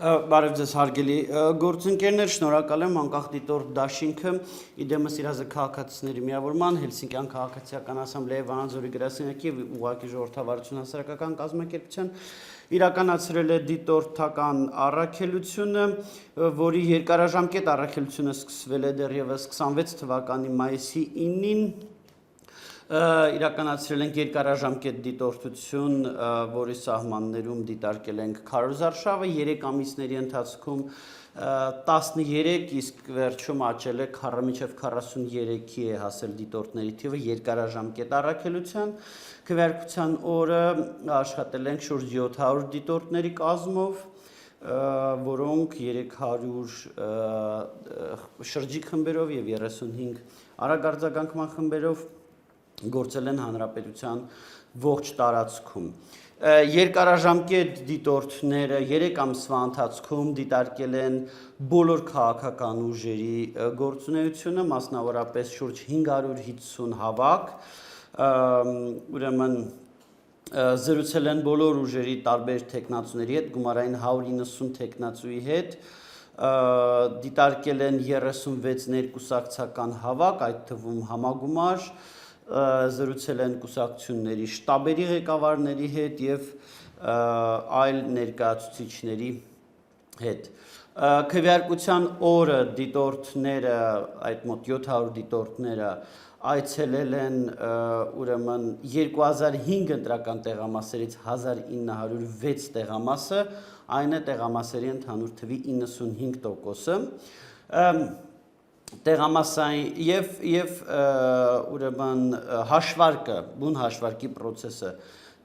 Բարև ձեզ հարգելի գործընկերներ, շնորհակալ եմ անկախ դիտորդ դաշինքը իդեմս իրազը քաղաքացիների միավորման Հելսինկյան քաղաքացիական ասամբլեայի Վանաձորի գրասենյակի եւ ուղղակի ժողովրդավարություն հասարակական կազմակերպության իրականացրել է դիտորդական առաքելությունը, որի երկարաժամկետ առաքելությունը սկսվել է դեռևս 26 թվականի մայիսի 9-ին իրականացրել ենք երկարաժամկետ դիտորդություն, որի սահմաններում դիտարկել ենք քարոզարշավը 3 ամիսների ընթացքում 13, իսկ վերջում աճել է մինչև 43-ի է հասել դիտորդների թիվը երկարաժամկետ առաքելության քվեարկության օրը աշխատել ենք շուրջ 700 դիտորդների կազմով, որոնք 300 շրջիկ խմբերով եւ 35 արագարձագանքման խմբերով գործել են հանրապետության ողջ տարածքում։ Երկարաժամկետ դիտորդները 3 ամսվա ընթացքում դիտարկել են բոլոր քաղաքական ուժերի գործունեությունը, մասնավորապես շուրջ 550 հավաք, ուրեմն զրուցել են բոլոր ուժերի տարբեր թեկնածուների հետ, գումարային 190 թեկնածուի հետ, դիտարկել են 36 ներկուսակցական հավաք, այդ թվում համագումար, զրուցել են կուսակցությունների շտաբերի ղեկավարների հետ եւ այլ ներկայացուցիչների հետ։ Քվեարկության օրը դիտորդները, այդ մոտ 700 դիտորդները այցելել են ուրեմն 2005 ընտրական տեղամասերից 1906 տեղամասը, այն է տեղամասերի ընդհանուր թվի 95%-ը։ Տեղամասային եւ ուրեմն հաշվարկը, բուն հաշվարկի process-ը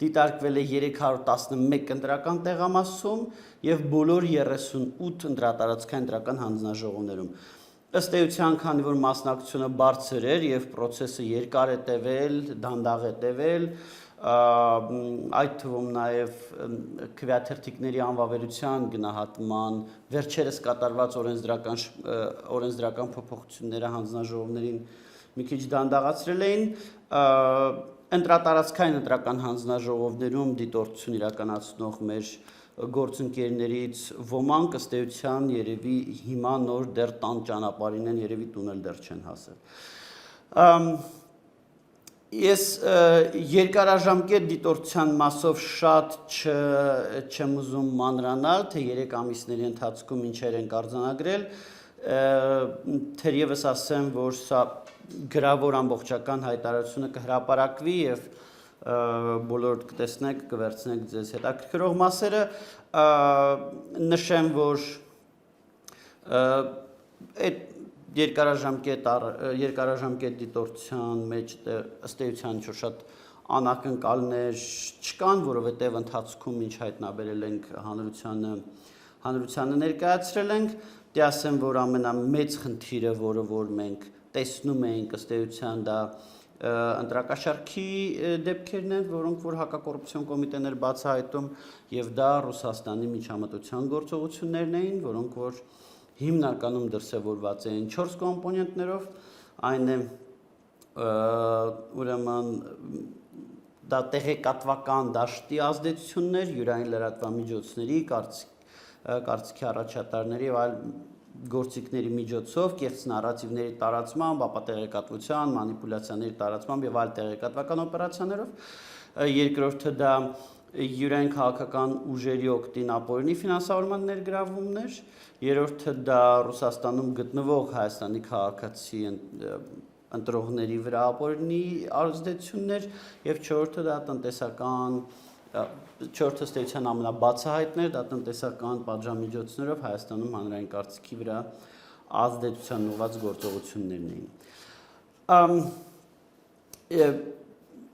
դիտարկվել է 311 ընտրական տեղամասում եւ բոլոր 38 ընտրատարածքային ընտրական հանձնաժողովներում։ Ըստ էության, քանի որ մասնակցությունը բարձր էր եւ process-ը երկար է տևել, դանդաղ է տևել, այդ թվում նաև քվեաթերթիկների անվավերության գնահատման վերջերս կատարված օրենսդրական փոփոխությունները հանձնաժողովներին մի քիչ դանդաղացրել էին, ընտրատարածքային ընտրական հանձնաժողովներում դիտորդություն իրականացնող մեր գործընկերներից ոմանք ըստ էության երևի հիմա նոր դեռ տան ճանապարհին են, երևի տուն էլ դեռ չեն հասել։ Ես երկարաժամկետ դիտորդության մասով շատ չեմ ուզում մանրանալ, թե 3 ամիսների ընթացքում ինչեր ենք արձանագրել, թերևս ասեմ, որ սա գրավոր ամբողջական հայտարարությունը կհրապարակվի եւ բոլորդ կտեսնեք, կվերցնեք ձեզ հետաքրքրող մասերը, նշեմ, որ այդ երկարաժամկետ դիտորդության մեջ ըստ էության շատ անակնկալներ չկան, որովհետև ընթացքում ինչ հայտնաբերել ենք հանրությանը ներկայացրել ենք, դե ասեմ, որ ամենամեծ խնդիրը, որ մենք տեսնում ենք ըստ էության դա ընտրակաշառքի դեպքերն են, որոնք որ հակակոռուպցիոն կոմիտեն էր բացահայտում եւ դա Ռուսաստանի միջամտության գործողություններն էին, որոնք որ հիմնականում դրսևորված էին 4 կոմպոնենտներով, այն է ուրեմն դա տեղեկատվական դաշտի ազդեցություններ, յուրային լրատվամիջոցների, կարծիքի առաջատարների եւ այլ գործիքների միջոցով, կեղծ նարատիվների տարածմամբ, ապատեղեկատվության, մանիպուլյացիաների տարածմամբ եւ այլ տեղեկատվական օպերացիաներով, երկրորդը դա յուրային քաղաքական ուժերի օգտին ապօրինի ֆինանսավորման ներգրավումներ, երրորդը դա Ռուսաստանում գտնվող Հայաստանի քաղաքացի ընտրողների վրա ապօրինի ազդեցություններ եւ չորրորդը դա տնտեսական չորրորդը ըստ էության ամենաբացահայտն է, դա տնտեսական պատժամիջոցներով Հայաստանում հանրային կարծիքի վրա ազդեցության ուղղված գործողություններն էին։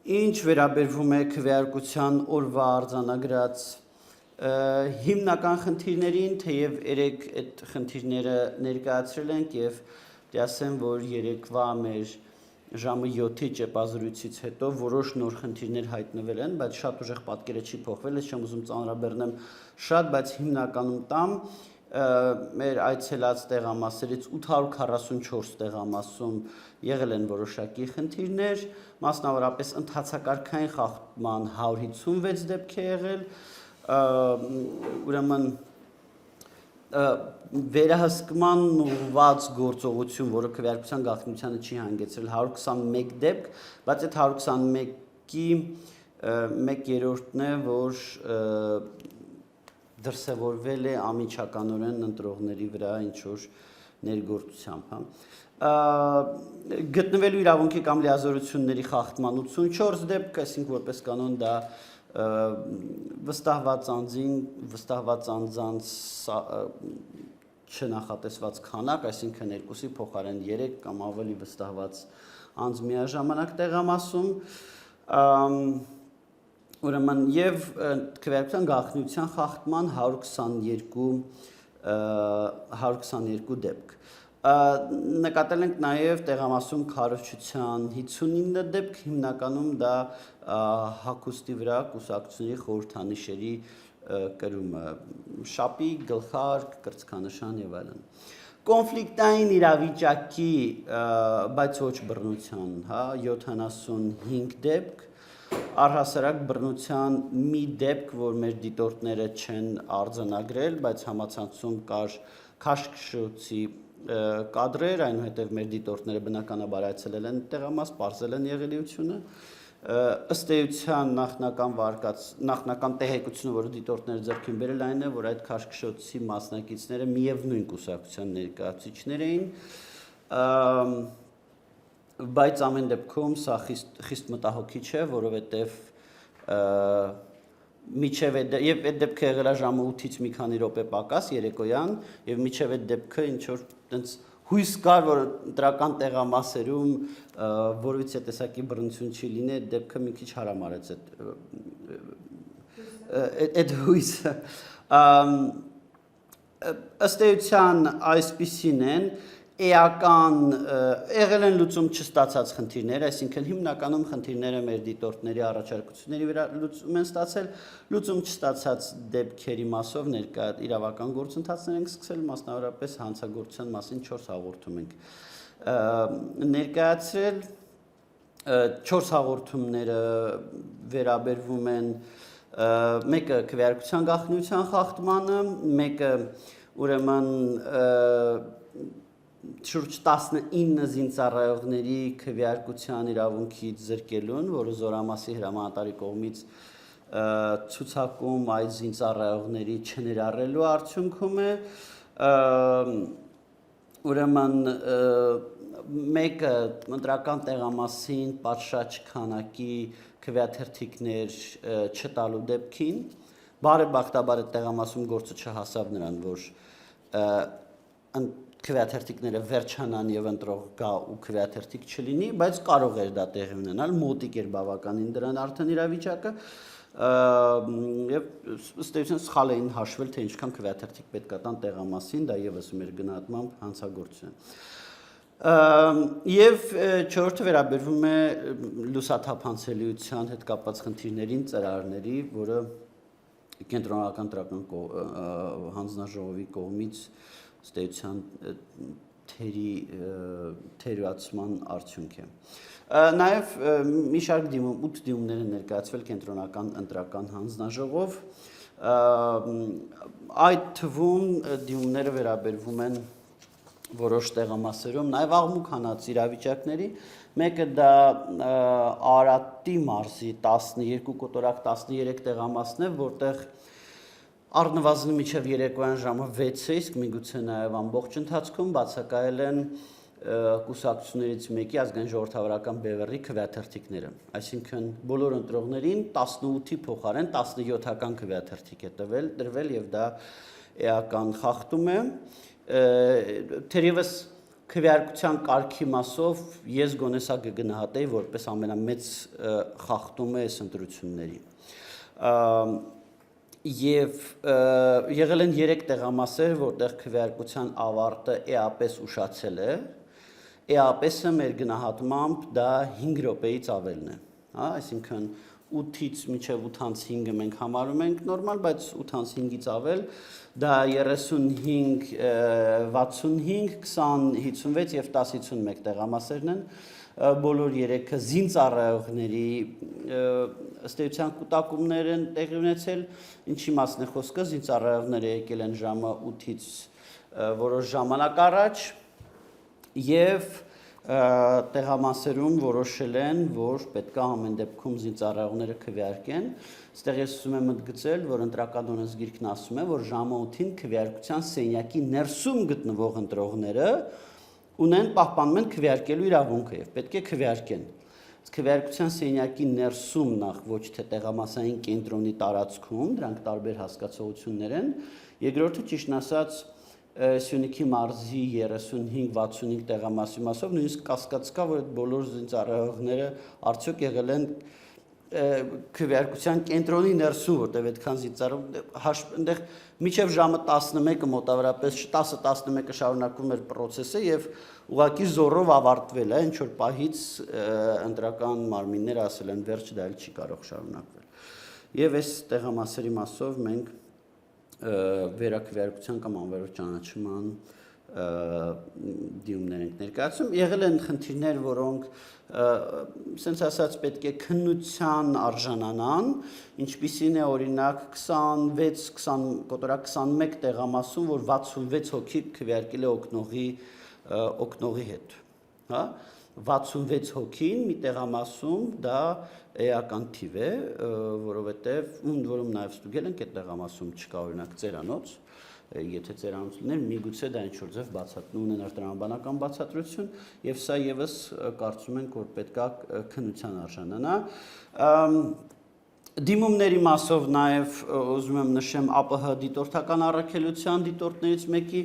Ինչ վերաբերվում է քվեարկության օրվա արձանագրած հիմնական խնդիրներին, թեև 3 այդ խնդիրները ներկայացրել ենք եւ դասեմ, որ երեկվա մեր ժամը 7-ի ճեպազրույցից հետո որոշ նոր խնդիրներ հայտնվել են, բայց շատ ուժեղ պատկերը չի փոխվել, ես չեմ ուզում ծանրաբեռնեմ շատ, բայց հիմնականում տամ մեր այցելած տեղամասերից 844 տեղամասում եղել են որոշակի խնդիրներ, մասնավորապես ընթացակարգային խախտման 156 դեպք է եղել, ուրեմն վերահսկման ուղղված գործողություն, որը քվեարկության գաղտնիությանը չի հանգեցրել 121 դեպք, բայց այդ 121-ի 1/3-ն է, որ դրսևորվել է անմիջականորեն ընտրողների վրա ինչ-որ ներգործությամբ, գտնվելու իրավունքի կամ լիազորությունների խախտման 84 դեպք, այսինքն որպես կանոն դա վստահված անձանց չնախատեսված քանակ, այսինքն 2-ի փոխարեն 3 կամ ավելի վստահված անձ միաժամանակ տեղամասում, ուրեմն եւ քվեարկության գաղտնիության խախտման 122 դեպք։ Նկատել ենք նաև տեղամասում քարոզչության 59 դեպք, հիմնականում դա հագուստի վրա կուսակցությունների խորհրդանիշերի կրումը, շապի, գլխարկ, կրծքանշան եւ այլն։ Կոնֆլիկտային իրավիճակի, բայց ոչ բռնության, 75 դեպք, առհասարակ բռնության մի դեպք, որ մեր դիտորդները չեն արձանագրել, բայց համացանցում կար քաշքշոցի կադրեր, այնուհետև մեր դիտորդները բնականաբար այցելել են տեղամաս, պարզել են եղելիությունը, ըստ էության նախնական տեղեկությունը, որը դիտորդները ձեռք են բերել, այն է, որ այդ քաշքշոցի մասնակիցները միևնույն կուսակցության ներկայացուցիչներ էին, բայց ամեն դեպքում սա խիստ մտահոգիչ է, որովհետև եւ այդ դեպքը եղել է ժամը 8-ից մի քանի րոպե պակաս երեկոյան եւ միջև այդ դեպքը ինչ որ տենց հույս կար, որ ընտրական տեղամասերում որովից է տեսակի բռնություն չի լինի, այդ դեպքը մի քիչ հարամարեց այդ հույսը ըստ էության այսպիսին են էական եղել են լուծում չստացած խնդիրներ, այսինքն հիմնականում խնդիրները մեր դիտորդների առաջարկությունների վրա լուծում են ստացել, լուծում չստացած դեպքերի մասով ներկա իրավական գործընթացներ ենք սկսել, մասնավորապես հանցագործության մասին 4 հաղորդում ենք ներկայացրել, 4 հաղորդումները վերաբերվում են մեկը քվեարկության գաղտնիության խախտմանը, մեկը ուրեմն շուրջ 19 զինծառայողների քվեարկության իրավունքից զրկելուն, որը Զորամասի հրամանատարի կողմից ցուցակում այդ զինծառայողների չներառելու արդյունքում է, ուրեմն մեկը ընտրական տեղամասին պատշաճ քանակի քվեաթերթիկներ չտալու դեպքին, բարեբախտաբար այդ տեղամասում գործը չհասավ նրան, որ քվեաթերթիկները վերջանան եւ ընտրող գա ու քվեաթերթիկ չլինի, բայց կարող էր դա տեղի ունենալ, մոտիկ էր բավականին դրան արդեն իրավիճակը եւ ըստ էության սխալ էին հաշվել, թե ինչքան քվեաթերթիկ պետք է տան տեղամասին, դա եւս մեր գնահատմամբ հանցագործություն է։ Եվ չորրորդը վերաբերվում է լուսաթափանցելիության հետ կապված խնդիրներին, ծրարների, որը կենտրոնական տրական հանձնաժողովի կողմից ըստ էության թերացման արդյունք է։ Նաև մի շարք 8 դիմումներ են ներկայացվել կենտրոնական ընտրական հանձնաժողով, այդ թվում դիմումները վերաբերվում են որոշ տեղամասերում, նաև աղմուկ հանած իրավիճակների, մեկը դա Արարատի մարզի 12 կոտորակ 13 տեղամասն է, որտեղ առնվազն միջև երեկոյան ժամը 6-ը, իսկ միգուցե նաև ամբողջ ընթացքում բացակայել են կուսակցություններից մեկի ազգային ժողովրդավարական բևեռի քվեաթերթիկները, այսինքն բոլոր ընտրողներին 18-ի փոխարեն 17-ական քվեաթերթիկ է տրվել եւ դա էական խախտում է, թերևս քվեարկության կարգի մասով ես գոնե սա կգնահատեի որպես ամենամեծ խախտումը այս ընտրությունների։ Եվ եղել են 3 տեղամասեր, որտեղ քվեարկության ավարտը էապես ուշացել է, էապես-ը մեր գնահատմամբ դա 5 րոպեից ավելն է, այսինքն 8-ից մինչև 8:05-ը մենք համարում ենք նորմալ, բայց 8:05-ից ավել, դա 35, 65, 20, 56 և 10-51 տեղամասերն են, բոլոր երեքը զինծառայողների ըստ էության կուտակումներ են տեղի ունեցել, ինչի մասն է խոսքը, զինծառայողները եկել են ժամը 8-ից որոշ ժամանակ առաջ եւ տեղամասերում որոշել են, որ պետք է ամեն դեպքում զինծառայողները քվեարկեն։ Այստեղ ես ուզում եմ ընդգծել, որ ընտրական օրենսգիրքն ասում է, որ ժամը 8-ին քվեարկության սենյակի ներսում գտնվող ընտրողները ունեն պահպանում են քվեարկելու իրավունքը եւ պետք է քվեարկեն։ Քվեարկության սենյակի ներսում նախ ոչ թե տեղամասային կենտրոնի տարածքում, դրանք տարբեր հասկացություններ են։ Երկրորդը ճիշտն ասած Սյունիքի մարզի 35-65 տեղամասի մասով նույնիսկ կասկած կա, որ այդ բոլոր զինծառայողները արդյոք եղել են քվեարկության կենտրոնի ներսում, որտեղ այդքան զինծառայող այնտեղ մինչև ժամը 11-ը մոտավորապես 10-11-ը շարունակվում էր process-ը եւ ուղղակի զորով ավարտվել է, ինչ որ պահից ընտրական մարմինները ասել են վերջ դա էլ չի կարող շարունակվել։ Եվ այս տեղամասերի մասով մենք վերաքվեարկության կամ անվերջ ճանաչման դիմումներ ենք ներկայացում։ Եղել են խնդիրներ, որոնք սենց ասած պետք է քննության արժանանան, ինչպիսին է օրինակ 21 տեղամասում, որ 66 հոգի քվեարկել է օգնողի հետ, հա 66 հոգին մի տեղամասում դա էական թիվ է, որովհետև ընդ որում նաև ստուգել ենք այդ տեղամասում չկա օրինակ ծերանոց, եթե ծերանոց լիներ, միգուցե դա ինչ-որ ձև ունենար տրամաբանական բացատրություն, եւ սա եւս կարծում ենք, որ պետք է քննության արժանանա։ Դիմումների մասով նաև ուզում եմ նշեմ ԱՊՀ դիտորդական առաքելության դիտորդներից մեկի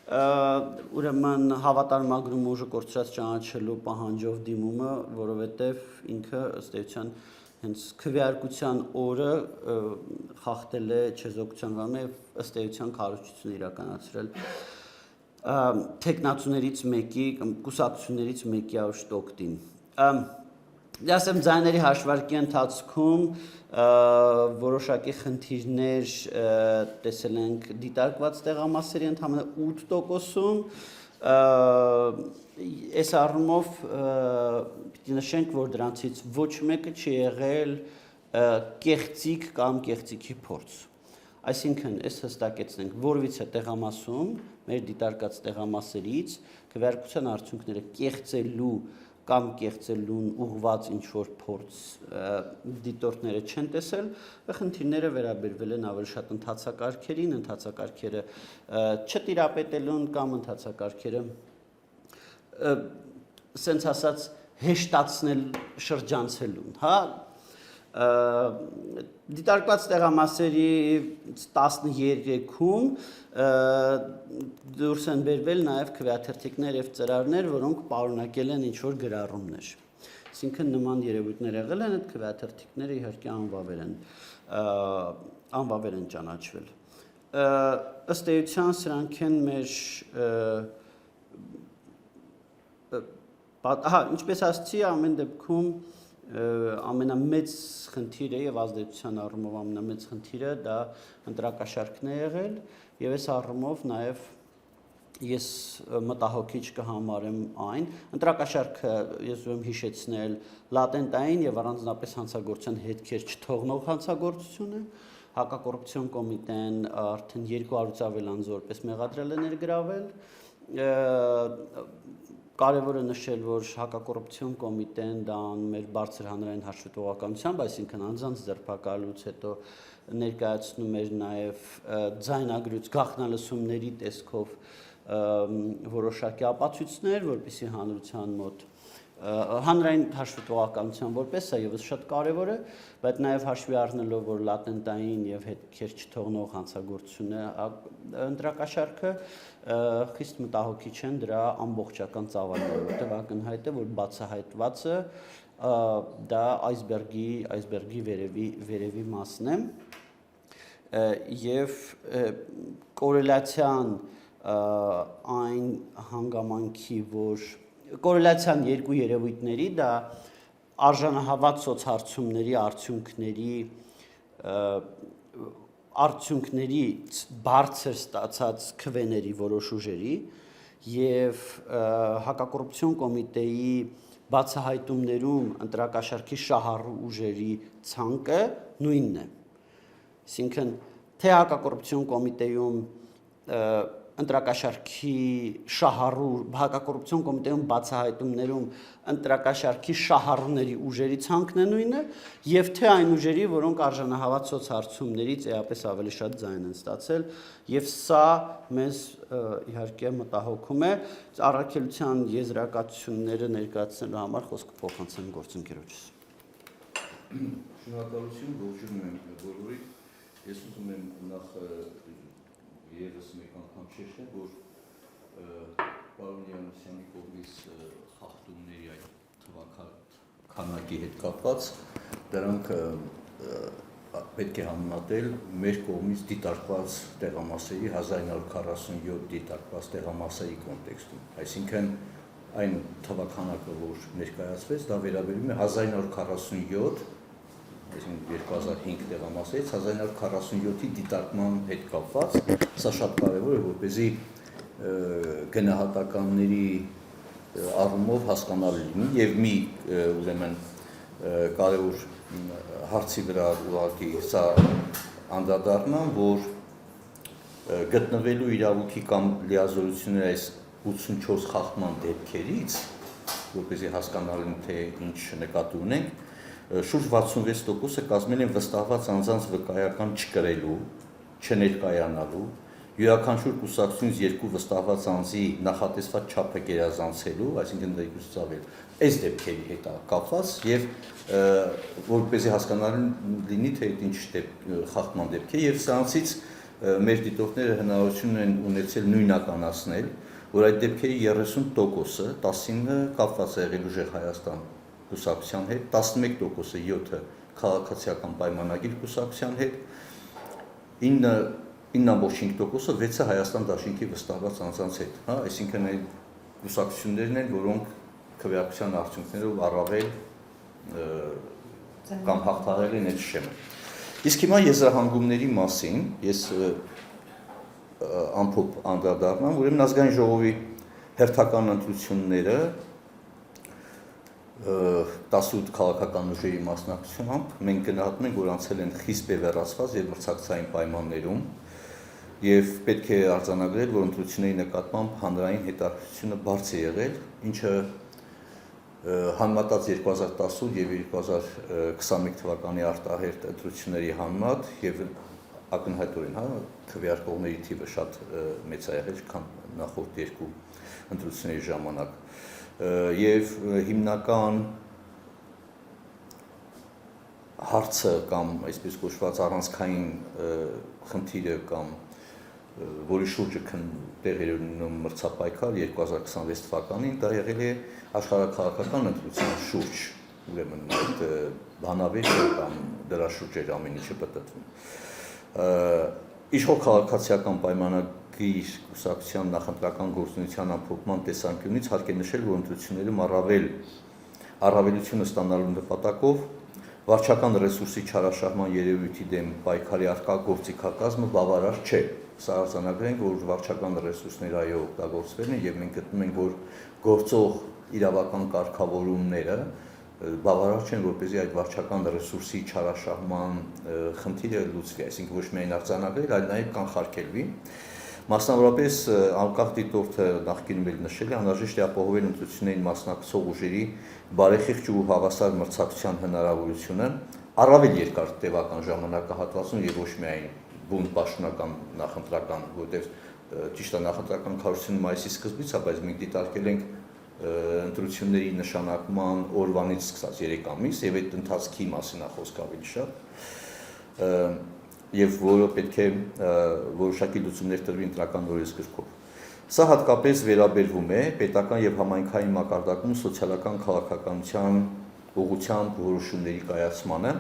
ուրեմն հավատարմագրում ուժը կորցրած ճանաչելու պահանջով դիմումը, որովհետև ինքը ըստ էության հենց քվեարկության օրը խախտել է չեզոքության կանոնը եւ ըստ էության քարոզչություն իրականացրել տեխնացուներից մեկի կամ կուսակցություններից մեկի օգտին։ Ասեմ ձայների հաշվարկի ընթացքում որոշակի խնդիրներ տեսել ենք դիտարկված տեղամասերի ընդհանրապես 8%-ում այս առումով պիտի նշենք, որ դրանցից ոչ մեկը չի եղել կեղծիք կամ կեղծիքի փորձ։ Այսինքն, այս հստակեցնենք, որևիցե տեղամասում, մեր դիտարկած տեղամասերից քվեարկության արդյունքները կեղծելու կամ կեղծելուն ուղղված ինչ-որ փորձ դիտորդները չեն տեսել, խնդիրները վերաբերվել են ավելի շատ ընթացակարգերին, ընթացակարգերը չտիրապետելուն կամ ընթացակարգերը սենց ասած հեշտացնել շրջանցելուն, հա դիտարկված տեղամասերի 13-ում դուրս են բերվել նաև քվեաթերթիկներ եւ ծրարներ, որոնք պարունակել են ինչ-որ գրառումներ։ Այսինքն նման երևույթներ եղել են, այդ քվեաթերթիկները իհարկե անվավեր են ճանաչվել։ Ըստ էության սրանք են մեր ինչպես ասացի, ամեն դեպքում ամենամեծ խնդիրը եւ ազդեցության առումով ամենամեծ խնդիրը դա ընտրակաշարքն է եղել եւ այս առումով նաեւ ես մտահոգիչ կհամարեմ այն ընտրակաշարքը ես ուզում եմ հիշեցնել լատենտային եւ առանձնապես հանցագործության հետքեր չթողնող հանցագործություն է հակակոռուպցիոն կոմիտեն արդեն 200-ից ավել անձ որպես մեղադրել է ներգրավել Կարևոր է նշել, որ հակակոռուպցիոն կոմիտեն դա մեր բարձր հանրային հաշվետվողականությամբ, այսինքն անձանց ձերբակալուց հետո ներկայացնում էր նաև ձայնագրույց գաղտնալսումների տեսքով որոշակի ապացույցներ, որպեսզի հանրության մոտ հանրային հաշվետվողականության որպես սա եւս շատ կարևոր է, բայց նաև հաշվի առնելով, որ լատենտային եւ հետքեր չթողնող հանցագործություն է ընտրակաշարքը խիստ մտահոգիչ են դրա ամբողջական ծավալները, որտեղ ակնհայտ է, որ բացահայտվածը դա այսբերգի վերևի մասն է եւ կորելացիան այն հանգամանքի, որ կորելացիան երկու երևույթների դա արժանահավատ սոցհարցումների արդյունքներից բարձր ստացած քվեների որոշ ուժերի եւ հակակոռուպցիոն կոմիտեի բացահայտումներում ընտրակաշառքի շահառու ուժերի ցանկը նույնն է։ Այսինքն թե հակակոռուպցիոն կոմիտեում ընտրակաշառքի շահառու հակակոռուպցիոն կոմիտեում բացահայտումներում ընտրակաշառքի շահառուների ուժերի ցանկն է նույնը եւ թե այն ուժերի, որոնք արժանահավատ սոցհարցումներից էապես ավելի շատ ձայն են ստացել եւ սա մեզ իհարկե մտահոգում է առաքելության եզրակացությունները ներկայացնելու համար խոսքը փոխանցեմ գործընկերոջս։ Շնորհակալություն, ողջունում եմ բոլորին։ Ես ուզում եմ նախ եւս մեկ անգամ շեշտել, որ պարոն Յանուսյանի կողմից խախտումների այդ թվաքանակի հետ կապված դրանք պետք է համեմատել մեր կողմից դիտարկված տեղամասերի 1947 դիտարկված տեղամասերի կոնտեքստում, այսինքն այն թվաքանակը, որ ներկայացվեց, դա վերաբերում է 1947 այսինքն 2005 տեղամասերից 1947-ի դիտարկման հետ կապված, սա շատ կարևոր է, որպեսզի գնահատականների առումով հասկանալի լինի եւ մի ուրեմն կարևոր հարցի վրա ուղղակի սա անդրադառնամ, որ գտնվելու իրավունքի կամ լիազորությունների այս 84 խախտման դեպքերից, որպեսզի հասկանալու թե ինչ նկատի ունենք, շուրջ 66%-ը կազմել են վստահված անձանց վկայական չկրելու, չներկայանալու, յուրաքանչյուր կուսակցությունից երկու վստահված անձի նախատեսված չափը գերազանցելու, այսինքն դեպքից ավել, այս դեպքերի հետ կապված եւ որպեսզի հասկանալի լինի թե ինչ խախտման դեպք է եւ սրանցից մեր դիտորդները հնարավորություն են ունեցել նույնականացնել, որ այդ դեպքերի 30%-ը 19-ը կապված է եղել ուժեղ Հայաստան կուսակցության հետ, 11%-ը 7-ը քաղաքացիական պայմանագիր կուսակցության հետ, 9.5%-ը 6-ը Հայաստան Դաշինքի վստահված անձանց հետ, հա, այսինքն այն կուսակցություններն են, որոնք քվեարկության արդյունքներով առավել կամ հաղթահարել են այդ շեմը։ Իսկ հիմա եզրահանգումների մասին ես ամփոփ անդրադառնամ, ուրեմն ազգային ժողովի հերթական ընտրությունները 18 քաղաքական ուժերի մասնակցությամբ մենք գնահատում ենք, որ անցել են խիստ բևեռացված եւ մրցակցային պայմաններում եւ պետք է արձանագրել, որ ընտրությունների նկատմամբ հանրային հետաքրքրությունը բարձր է եղել, ինչը համեմատած 2018 եւ 2021 թվականի արտահերթ ընտրությունների համեմատ եւ ակնհայտորեն, հա, քվեարկողների թիվը շատ մեծ է եղել, քան նախորդ երկու ընտրությունների ժամանակ։ Եվ հիմնական հարցը կամ այսպես կոչված առանցքային խնդիրը կամ որի շուրջը տեղի էր ունենում մրցապայքար 2026 թվականին, դա եղել է աշխարհաքաղաքական ընտրության շուրջ, ուրեմն այդ բանավեճը կամ դրա շուրջ էր ամեն ինչը պտտվում։ Իշխող քաղաքացիական պայմանագիր կուսակցության նախընտրական գործունեության ամփոփման տեսանկյունից հարկ է նշել, որ ընտրություններում առավելությունը ստանալու նպատակով վարչական ռեսուրսի չարաշահման երևույթի դեմ պայքարի առկա գործիքակազմը բավարար չէ։ Սա արձանագրենք, որ վարչական ռեսուրսները այո օգտագործվել են եւ մենք գտնում ենք, որ գործող իրավական կարգավորումները բավարար չեն, որպեսզի այդ վարչական ռեսուրսի չարաշահման խնդիրը լուծվի, այսինքն ոչ միայն արձանագրել, այլ նաև կանխարգելվի։ Մասնավորապես անկախ դիտորդը նախկինում էլ նշել է, անհրաժեշտ է ապահովել ընտրություններին մասնակցող ուժերի բարեխիղճ ու հավասար մրցակցության հնարավորությունը առավել երկար տևական ժամանակահատվածում եւ ոչ միայն բուն պաշտոնական նախընտրական, որտեղ ճիշտ է նախընտրական քարոզությունը մայիսի սկզբից է, բայց մենք դիտարկել ենք ընտրությունների նշանակման օրվանից սկսած 3 ամիս եւ այդ ընթացքի մասին է խոսքը ավելի շատ եւ որը պետք է որոշակի լուծումներ տրվի ընտրական օրենսգրքով։ Սա հատկապես վերաբերվում է պետական եւ համայնքային մակարդակում սոցիալական քաղաքականության ուղղությամբ որոշումների կայացմանը,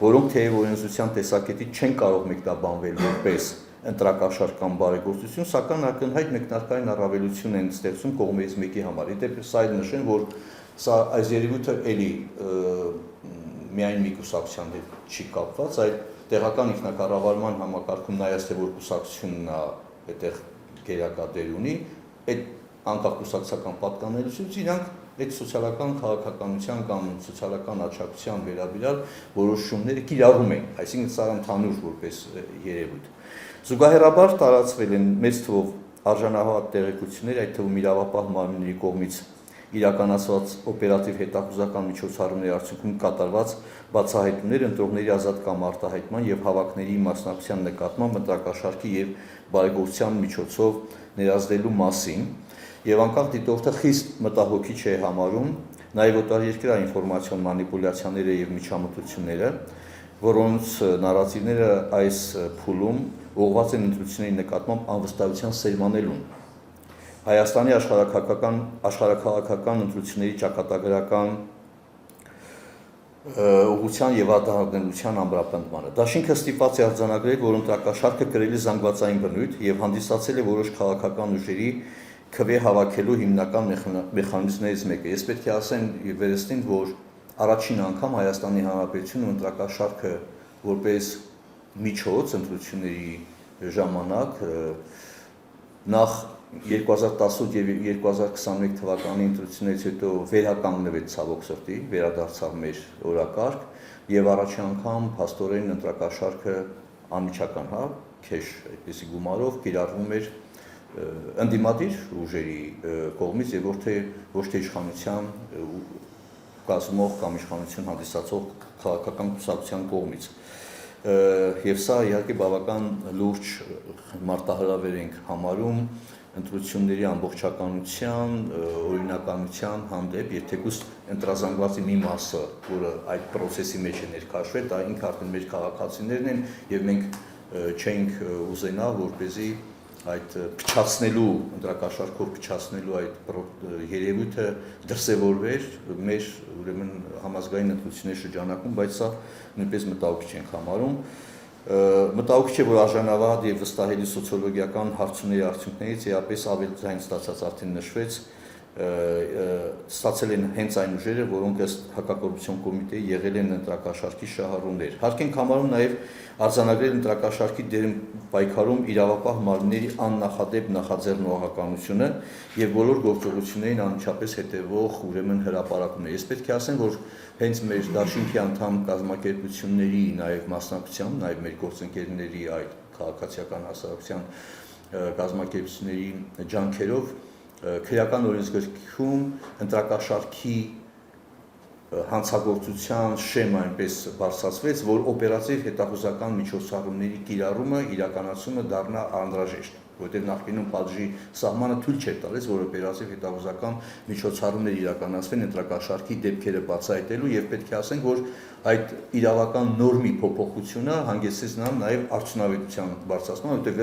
որոնք թեև օրենսդրության տեսակետից չեն կարող մեկնաբանվել որպես ընտրակաշառք կամ բարեգործություն, սակայն ակնհայտ մեկնարկային առավելություն են ստեղծում կողմերից մեկի համար։ Իդեպ սա էլ նշեն, որ սա այս երևույթը էլի միայն մի կուսակցության հետ չի կապված, այլ տեղական ինքնակառավարման համակարգում նայած թե որ կուսակցությունն է այդտեղ գերակա դեր ունի, այդ անկախ կուսակցական պատկանելությունից իրանք այդ սոցիալական քաղաքականության կամ սոցիալական աջակցության վերաբերյալ որոշումները կիրառում են, այսինքն սա ընդհանուր որպես երևույթ։ Զուգահեռաբար տարածվել են մեծ թվով արժանահավատ տեղեկություններ, այդ թվում իրավապահ մարմինների կողմից իրականացված օպերատիվ հետախուզական միջոցառումների արդյունքում կատարված բացահայտումներ ընտրողների ազատ կամ արտահայտման եւ հավաքների մասնակցության նկատմամբ ընտրակաշառքի եւ բարեգործության միջոցով ներազդելու մասին եւ անկախ դիտորդը խիստ մտահոգիչ է համարում նաեւ օտարերկրյա ինֆորմացիոն մանիպուլյացիաները եւ միջամտությունները, որոնց նարատիվները այս փուլում ուղղված են ընտրությունների նկատմամբ անվստահության սերմանելուն։ Հայաստանի աշխարհաքաղաքական ընտրությունների ճակատագրական ուղղության եւ արտահայտության ամրապնդմանը։ Դաշինքը ստիպված է արձանագրել, որ ընտրակաշառքը կրելի զանգվածային բնույթ եւ հանդիսացել է որոշ քաղաքական ուժերի քվե հավաքելու հիմնական մեխանիզմներից մեկը։ Ես պետք է ասեմ վերստին, որ առաջին անգամ Հայաստանի Հանրապետությունում ընտրակաշառքը որպես միջոց ընտրությունների ժամանակ նախ 2018 եւ 2021 թվականի ընտրություններից հետո վերականգնվեց ցավոք սրտի, վերադարձավ մեր օրակարգ եւ առաջին անգամ փաստորեն ընտրակաշառքը անմիջական, քեշ այդպիսի գումարով կիրառվում էր ընդդիմադիր ուժերի կողմից եւ ոչ թե իշխանության կազմող կամ իշխանություն հանդիսացող քաղաքական կուսակցության կողմից։ Եվ սա իհարկե բավական լուրջ մարտահրավեր ենք համարում ընտրությունների ամբողջականության, օրինականության հանդեպ, եւ թեկուզ ընտրազանգվածի մի մասը, որը այդ process-ի մեջ է ներկայացվել, դա ինքը արդեն մեր քաղաքացիներն են եւ մենք չենք ուզենա, որպեսզի այդ փչացնելու ընտրակաշառքով փչացնելու այդ երևույթը դրսևորվեր մեր ուրեմն համազգային ընտրությունների շրջանակում, բայց սա նույնպես մտահոգիչ ենք համարում։ Մտահոգիչ է, որ արժանավատ եւ վստահելի սոցիոլոգիական հարցումների արդյունքներից իհապես ավելի ձայն ստացած արդեն նշվեց, ստացել են հենց այն ուժերը, որոնք ըստ հակակոռուպցիոն կոմիտեի եղել են ընտրակաշառքի շահառուներ։ Հարկ ենք համարում նաեւ արձանագրել ընտրակաշառքի դերում պայքարում իրավապահ մարմինների աննախադեպ նախաձեռնողականությունը եւ բոլոր գործողություններին անմիջապես հետեւող ուրեմն հրապարակումներ։ Ես պետք է ասեմ, որ հենց մեր դաշինքի անդամ կազմակերպությունների նաեւ մասնակցությամբ, նաեւ մեր գործընկերների այդ քաղաքացիական հասարակության կազմակերպությունների ջանքերով քրեական օրենսգրքում ընտրակաշառքի հանցագործության շեմը այնպես բարձրացվեց, որ օպերատիվ հետախուզական միջոցառումների կիրառումը իրականացումը դառնա անհրաժեշտ, որտեղ նախկինում պատժի սահմանը թույլ չէր տալիս, որ օպերատիվ հետախուզական միջոցառումներ իրականացվեն ընտրակաշառքի դեպքերը բացահայտելու եւ պետք է ասենք, որ այդ իրավական նորմի փոփոխությունը հանգեցրեց նաեւ արդյունավետության բարձրացման, որտեղ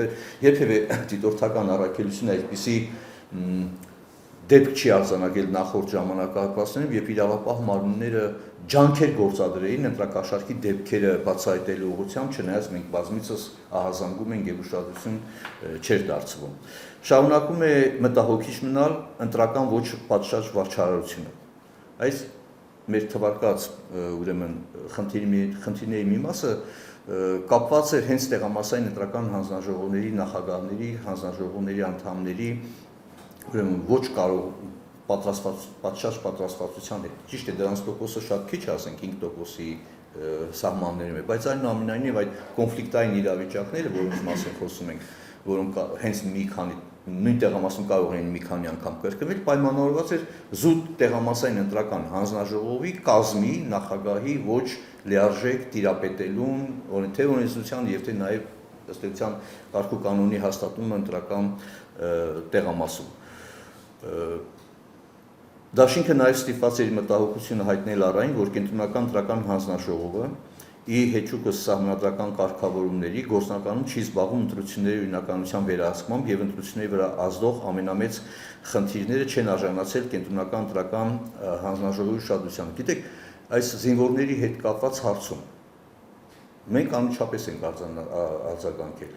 երբևէ դիտորդական առաքելությունը այդպիսի դեպք չի արձանագրել նախորդ ժամանակահատվածներում, երբ իրավապահ մարմինները ջանքեր գործադրեին ընտրակաշառքի դեպքերը բացահայտելու ուղղությամբ, չնայած մենք բազմիցս ահազանգում ենք եւ ուշադրություն չէր դարձվում։ Շարունակում է մտահոգիչ մնալ ընտրական ոչ պատշաճ վարչարարությունը։ Այս մեր թվարկած ուրեմն խնդիրների մի մասը կապված էր հենց տեղամասային ընտրական հանձնաժողովների նախագահների, հանձնաժողովների անդամների ուրեմն ոչ կարող պատշաճ պատրաստվածության հետ։ Ճիշտ է, դրանց տոկոսը շատ քիչ է, ասենք 5%-ի սահմաններում է, բայց այնուամենայնիվ այդ կոնֆլիկտային իրավիճակները, որոնց մասին խոսում ենք, որոնք հենց մի քանի նույն տեղամասում կարող են մի քանի անգամ կրկնվել, պայմանավորված էր զուտ տեղամասային ընտրական հանձնաժողովի կազմի նախագահի ոչ լիարժեք տիրապետելուն, թե օրենսդրության եւ թե նաեւ ըստ էության կարգու կանոնի հաստատումը ընտրական տեղամասում։ Դաշինքը նաև ստիպված էր մտահոգությունը հայտնել առ այն, որ կենտրոնական ընտրական հանձնաժողովը ի հեճուկս սահմանադրական կարգավորումների գործնականում չի զբաղվում ընտրությունների օրինականության վերահսկմամբ եւ ընտրությունների վրա ազդող ամենամեծ խնդիրները չեն արժանացել կենտրոնական ընտրական հանձնաժողովի ուշադրությանը։ Գիտեք, այս զինվորների հետ կապված հարցում մենք անմիջապես ենք արձագանքել,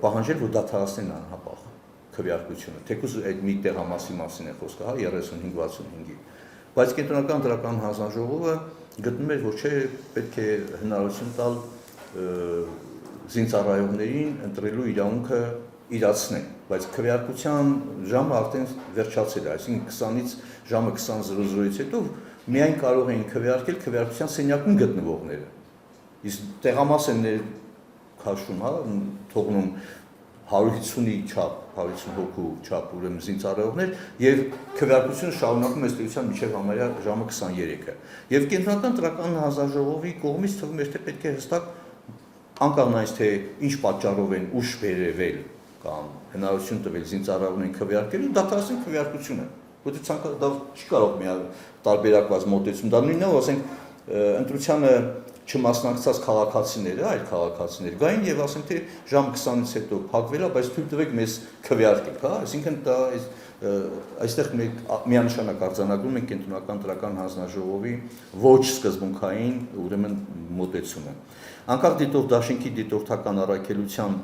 պահանջել, որ դադարեցնեն անհապաղ քվեարկությունը, թեկուզ այդ մի տեղամասի մասին է խոսքը, 35-65-ի, բայց կենտրոնական ընտրական հանձնաժողովը գտնում էր, որ չէ, պետք է հնարավորություն տալ զինծառայողներին ընտրելու իրավունքը իրացնեն։ բայց քվեարկության ժամը արդեն վերջացել է, այսինքն 20-ից ժամը 20:00-ից հետո միայն կարող էին քվեարկել քվեարկության սենյակում գտնվողները։ Իսկ տեղամաս են քաշում, թողնում 150-ի չափ, 150 հոգու չափ ուրեմն զինծառայողներ եւ քվեարկությունը շարունակում է ըստ էության մինչեւ համարյա ժամը 23-ը։ Եվ կենտրոնական տրական հանձնաժողովի կողմից թվում է թե պետք է հստակ անկախ նայած թե ինչ պատճառով են ուշ վերևել կամ հնարավորություն տվել զինծառայողներին քվեարկելու, դադարեցին քվեարկությունը, որտեղ ցանկացած դա չի կարող մի տարբերակված մոտեցում, դա նույնն է, որ ասենք ընտրությանը չմասնակցած քաղաքացիները, այլ քաղաքացիներ գային եւ ասենք թե ժամ 20-ից հետո փակվել է, բայց թույլ տվեք մեզ քվեարկել, հա, այսինքն դա այստեղ միանշանակ արձանագրում են կենտրոնական տրական հանձնաժողովի ոչ սկզբունքային ուրեմն մոտեցումը։ Անկախ դիտորդ դաշինքի դիտորդական առաքելության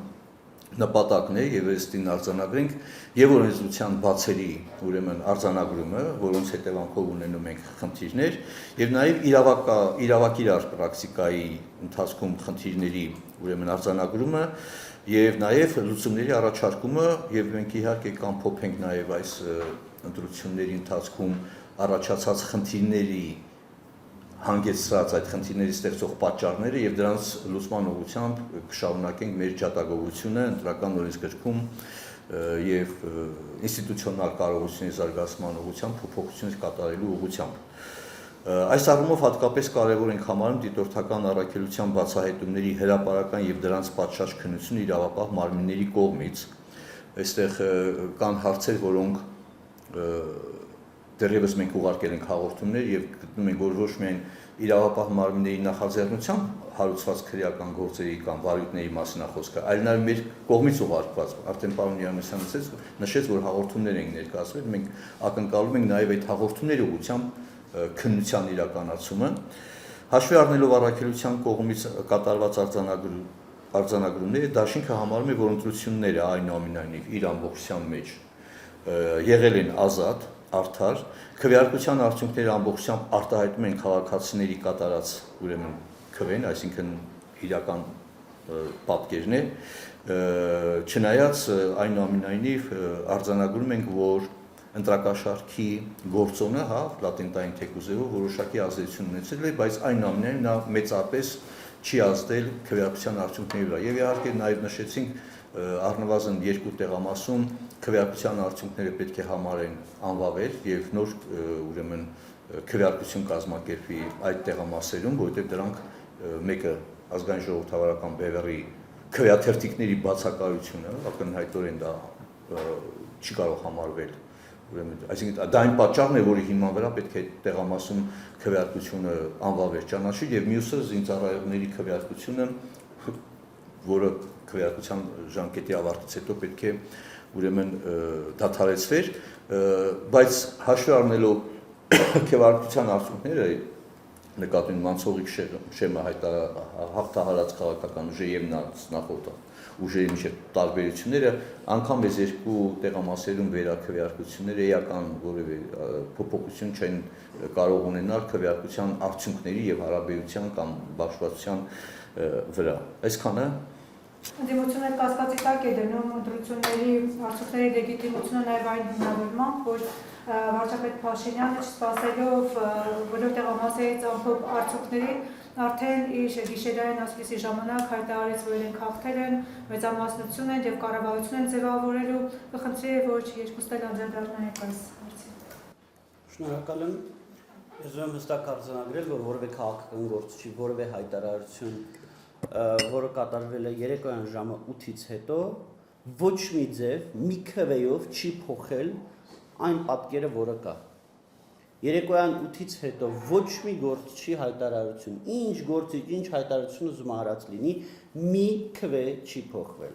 նպատակն է եւ ըստին արձանագրենք եւ օրենսդրության բացերի ուրեմն արձանագրումը, որոնց հետևանքով ունենում ենք խնդիրներ եւ նաեւ իրավակիրար պրակտիկայի ընթացքում խնդիրների ուրեմն արձանագրումը եւ նաեւ լուծումների առաջարկումը եւ մենք իհարկե կամփոփենք նաեւ այս ընտրությունների ընթացքում առաջացած խնդիրների հանգեցրած այդ խնդիրների ստեղծող պատճառները եւ դրանց լուծման ուղղությամբ կշարունակենք մեր ջատագովությունը ընտրական օրենսգրքում եւ ինստիտուցիոնալ կարողությունների զարգացման ուղղությամբ փոփոխություններ կատարելու ուղղությամբ։ Այս առումով հատկապես կարևոր ենք համարում դիտորդական առաքելության բացահայտումների հրապարական եւ դրանց պատշաճ քննությունը իրավապահ մարմինների կողմից։ Այստեղ կան հարցեր, որոնք դեռևս մենք ուղարկել ենք հաղորդումներ եւ գտնում ենք, որ ոչ միայն իրավապահ մարմինների նախաձեռնությամբ հարուցված քրեական գործերի կամ վարույթների մասին է խոսքը, այլ նաեւ մեր կողմից ուղարկված։ Արդեն պարոն Յանեսյանը նշեց, որ հաղորդումներ ենք ներկայացրել, մենք ակնկալում ենք նաեւ այդ հաղորդումների ուղղությամբ քննության իրականացումը, հաշվի առնելով առաքելության կողմից կատարված արձանագրումները, դաշինքը համարում է, որ ընտրությունները այնուամենայնիվ իր ամբողջության մեջ եղել են ազատ, արդար, քվեարկության արդյունքները ամբողջությամբ արտահայտում են քաղաքացիների կատարած ուրեմն քվեն, այսինքն իրական պատկերն է, չնայած այնուամենայնիվ արձանագրում ենք, որ ընտրակաշարքի գործոնը, հա, լատենտային թեկուզերով որոշակի ազդեցություն ունեցել է, բայց այնուամենայնիվ նա մեծապես չի ազդել քվեարկության արդյունքների վրա։ Եվ իհարկե նաև նշեցինք առնվազն 2 տեղամասում քվեարկության արդյունքները պետք է համարեն անվավեր եւ նոր ուրեմն քվեարկություն կազմակերպվի այդ տեղամասերում, որովհետեւ դրանք մեկը ազգային ժողովրդավարական բևեռի քվեաթերթիկների բացակայությունը, ակնհայտորեն դա չի կարող համարվել ուրեմն, այսինքն դա այն պատճառն է, որի հիման վրա պետք է տեղամասում քվեարկությունը անվավեր ճանաչվի եւ մյուսը զինծառայողների քվեարկությունը, որը քվեարկության ժամկետի ավարտից հետո պետք է ուրեմն դադարեցվեր, բայց հաշվի առնելով քվեարկության արդյունքները նկատի ունի մանցողիկ շեմը հաղթահարած քաղաքական ուժի եւ նախորդ ուժերի միջեւ տարբերությունները, անգամ այս 2 տեղամասերում վերաքվեարկությունները էական որևէ փոփոխություն չեն կարող ունենալ քվեարկության արդյունքների եւ հարաբերության կամ բաշխվածության վրա։ Այսքանը Ընդդիմությունը կասկածի տակ է դնում ընտրությունների արդյունքների լեգիտիմությունը նաև այն հիմնավորմամբ, որ վարչապետ Փաշինյանը չսպասելով բոլոր տեղամասերից ամփոփ արդյունքներին արդեն իր գիշերային ասպիսի ժամանակ հայտարարեց, որ իրենք հաղթել են, մեծամասնություն են եւ կառավարություն են ձևավորելու, խնդրի է, որ երկուսն էլ անդրադառնային այս հարցին։ Շնորհակալ եմ։ Ես ուզում եմ հստակ արձանագրել, որ որևէ քաղաքական գործչի որևէ հայտարարություն, որը կատարվել է երեկոյան ժամը 8-ից հետո, ոչ մի ձև, մի քվեով չի փոխել այն պատկերը, որը կա։ Երեկոյան 8-ից հետո ոչ մի գործչի հայտարարություն, ինչ գործիչ, ինչ հայտարարություն ուզում արած լինի, մի քվե չի փոխվել։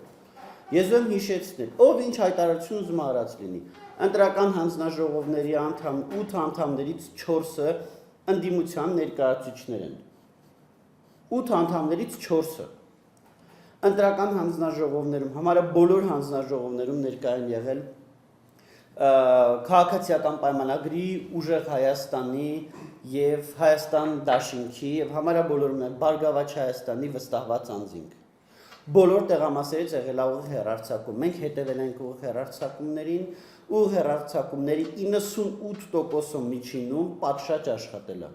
Ես ուզում եմ հիշեցնել, ով ինչ հայտարարություն ուզում արած լինի, ընտրական հանձնաժողովների 8 անդամներից 4-ը ընդդիմության ներկայացուցիչներ են։ 8 անդամներից 4-ը ընտրական հանձնաժողովներում, համարը բոլոր հանձնաժողովներում ներկայ են եղել քաղաքացիական պայմանագրի, ուժեղ Հայաստանի եւ Հայաստան դաշինքի եւ համարը բոլորում են Բարգավաճ Հայաստանի վստահված անձինք։ բոլոր տեղամասերից եղել է ուղիղ հեռարձակում։ Մենք հետևել ենք ուղիղ հեռարձակումներին, ու հեռարձակումների 98%-ը միջինում պատշաճ աշխատել է։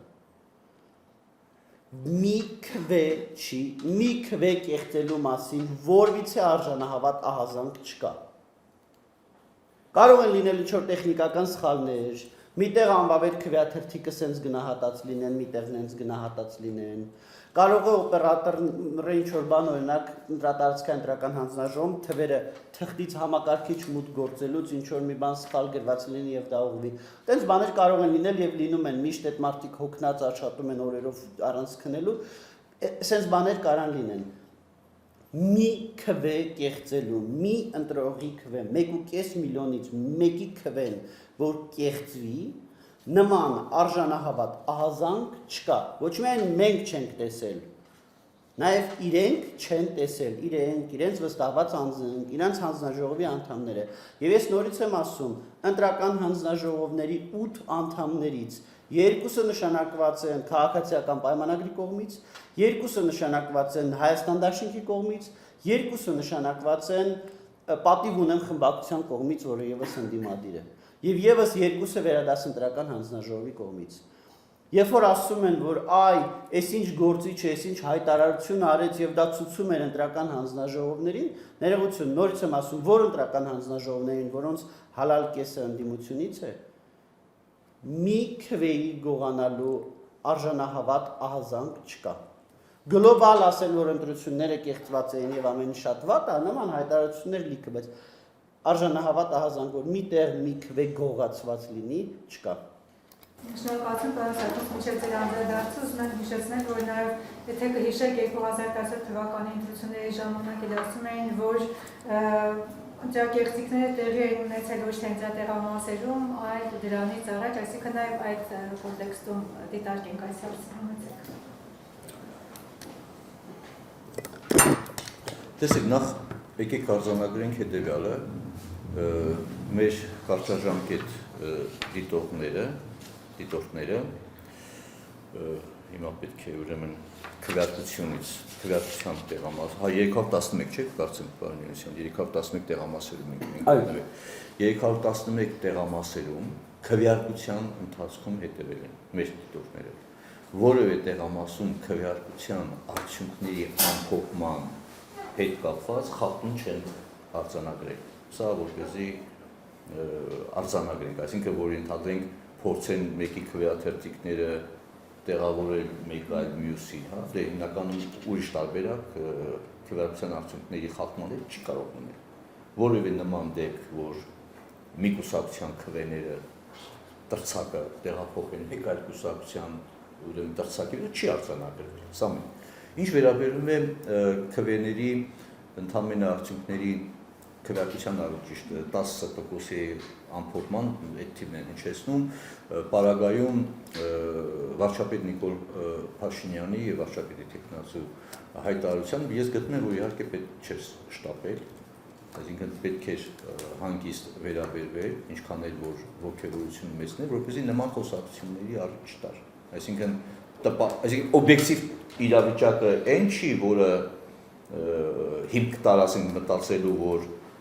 Մի քվե կեղծելու մասին որևիցե արժանահավատ ահազանգ չկա։ Կարող են լինել ինչ-որ տեխնիկական սխալներ, միտեղ անվավեր քվեաթրթիկը սենց գնահատած լինեն, միտեղ նենց գնահատած լինեն։ Կարող է օպերատորը ինչ-որ բան օրինակ ընտրատարածքային ընտրական հանձնաժողովում թվերը թղթից համակարգիչ մուտք գործելուց ինչ-որ մի բան սխալ գրված լինի եւ դա ուղղվի։ Տենց բաներ կարող են լինել եւ լինում են, միշտ այդ մարդիկ հոգնած աշխատում են օրերով առանց քնելու, սենց բաներ կարան լինեն։ Մի քվե կեղծելու, մի ընտրողի քվե, 1.5 միլիոնից մեկի քվեն, որ կեղծվի, նման արժանահավատ ահազանգ չկա, ոչ միայն մենք չենք տեսել, նաև իրենք չեն տեսել, իրենց վստահված անձնենք, իրանց հանձնաժողովի անդամները, և ես նորից եմ ասում, ընտրական հանձնաժողովների 8 անդամներից 2-ը նշանակված են քաղաքացիական պայմանագրի կողմից, 2-ը նշանակված են Հայաստան Դաշինքի կողմից, 2-ը նշանակված են պատիվ ունեն խմբակցության կողմից, որը ևս ընդդիմադիր է, և ևս 2-ը վերադասընտրական հանձնաժողովի կողմից։ Երբ որ ասում են, որ այս ինչ գործի չէ, այս ինչ հայտարարություն արեց և դա ցույցում էր ընտրական հանձնաժողովներին, ներողություն, նորից եմ ասում, որ ընտրական հանձնաժողովներին, որոնց հալալ կեսը ընդդիմությունից է, մի քվեի գողանալու արժանահավատ ահազանգ չկա։ Գլոբալ ասեն, որ ընտրությունները կեղծված էին և ամեն շատ վատ, նման հայտարարություններ լիքը, բայց արժանահավատ ահազանգ, որ միտեղ մի քվե գողացված լինի, չկա։ Շնորհակալություն, պարոն Սարգսյան, մինչև ձեր անդրադարձը ուզում եմ հիշեցնել, որ նաև եթե կհիշեք 2010 թվականի ընտրությունների ժամանակ էլ ասում էին, որ ընտրակեղծիքները տեղի էին ունեցել ոչ թե ընտրատեղամասերում, այլ դրանից առաջ, այսինքն նաև այդ կոնտեքստում դիտարկենք այս հարցը։ Տեսեք, նախ եկեք արձանագրենք հետևյալը, մեր կարճաժամկետ դիտորդները, հիմա պետք է ուրեմն քվեարկության տեղամաս, 311 չէ, կարծեմ, պարոն Յունիսյան, 311 տեղամասերում ենք ունենում, 311 տեղամասերում քվեարկության ընթացքում հետևել են մեր դիտորդները, որևէ տեղամասում քվեարկության արդյունքների ամփոփման հետ կապված խախտում չեն արձանագրել, սա որպեսզի արձանագրենք, այսինքն որ ընդհանրենք փորձեն մեկի քվեաթերթիկները տեղավորել մեկ այլ մյուսի, դե հիմնականում ուրիշ տարբերակ քվեարկության արդյունքների խախտման հետ չի կարող լինել։ Որևէ նման դեպք, որ մի կուսակցության քվեները տրցակը տեղափոխեն մեկ այլ կուսակցության ուրեմն տրցակի վրա չի արձանագրվել։ Սա մի։ Ինչ վերաբերում է քվեների ընդամենը արդյունքների քվեարկության ճիշտ 10%-ի ամփոփման այդ թիվն են հիշեցնում, պարագայում վարչապետ Նիկոլ Փաշինյանի եւ վարչապետի տեխնացու հայտարարությամբ ես գտնում եմ, որ իհարկե պետք չէ շտապել, այսինքն պետք է հանգիստ վերաբերվել, ինչքան էլ որ ոգևորությունը մեծն է, որպեսզի նման խոսակցությունների առիթ չտար։ Այսինքն օբյեկտիվ իրավիճակը այն չի, որը հիմք տար ասենք մտածելու, որ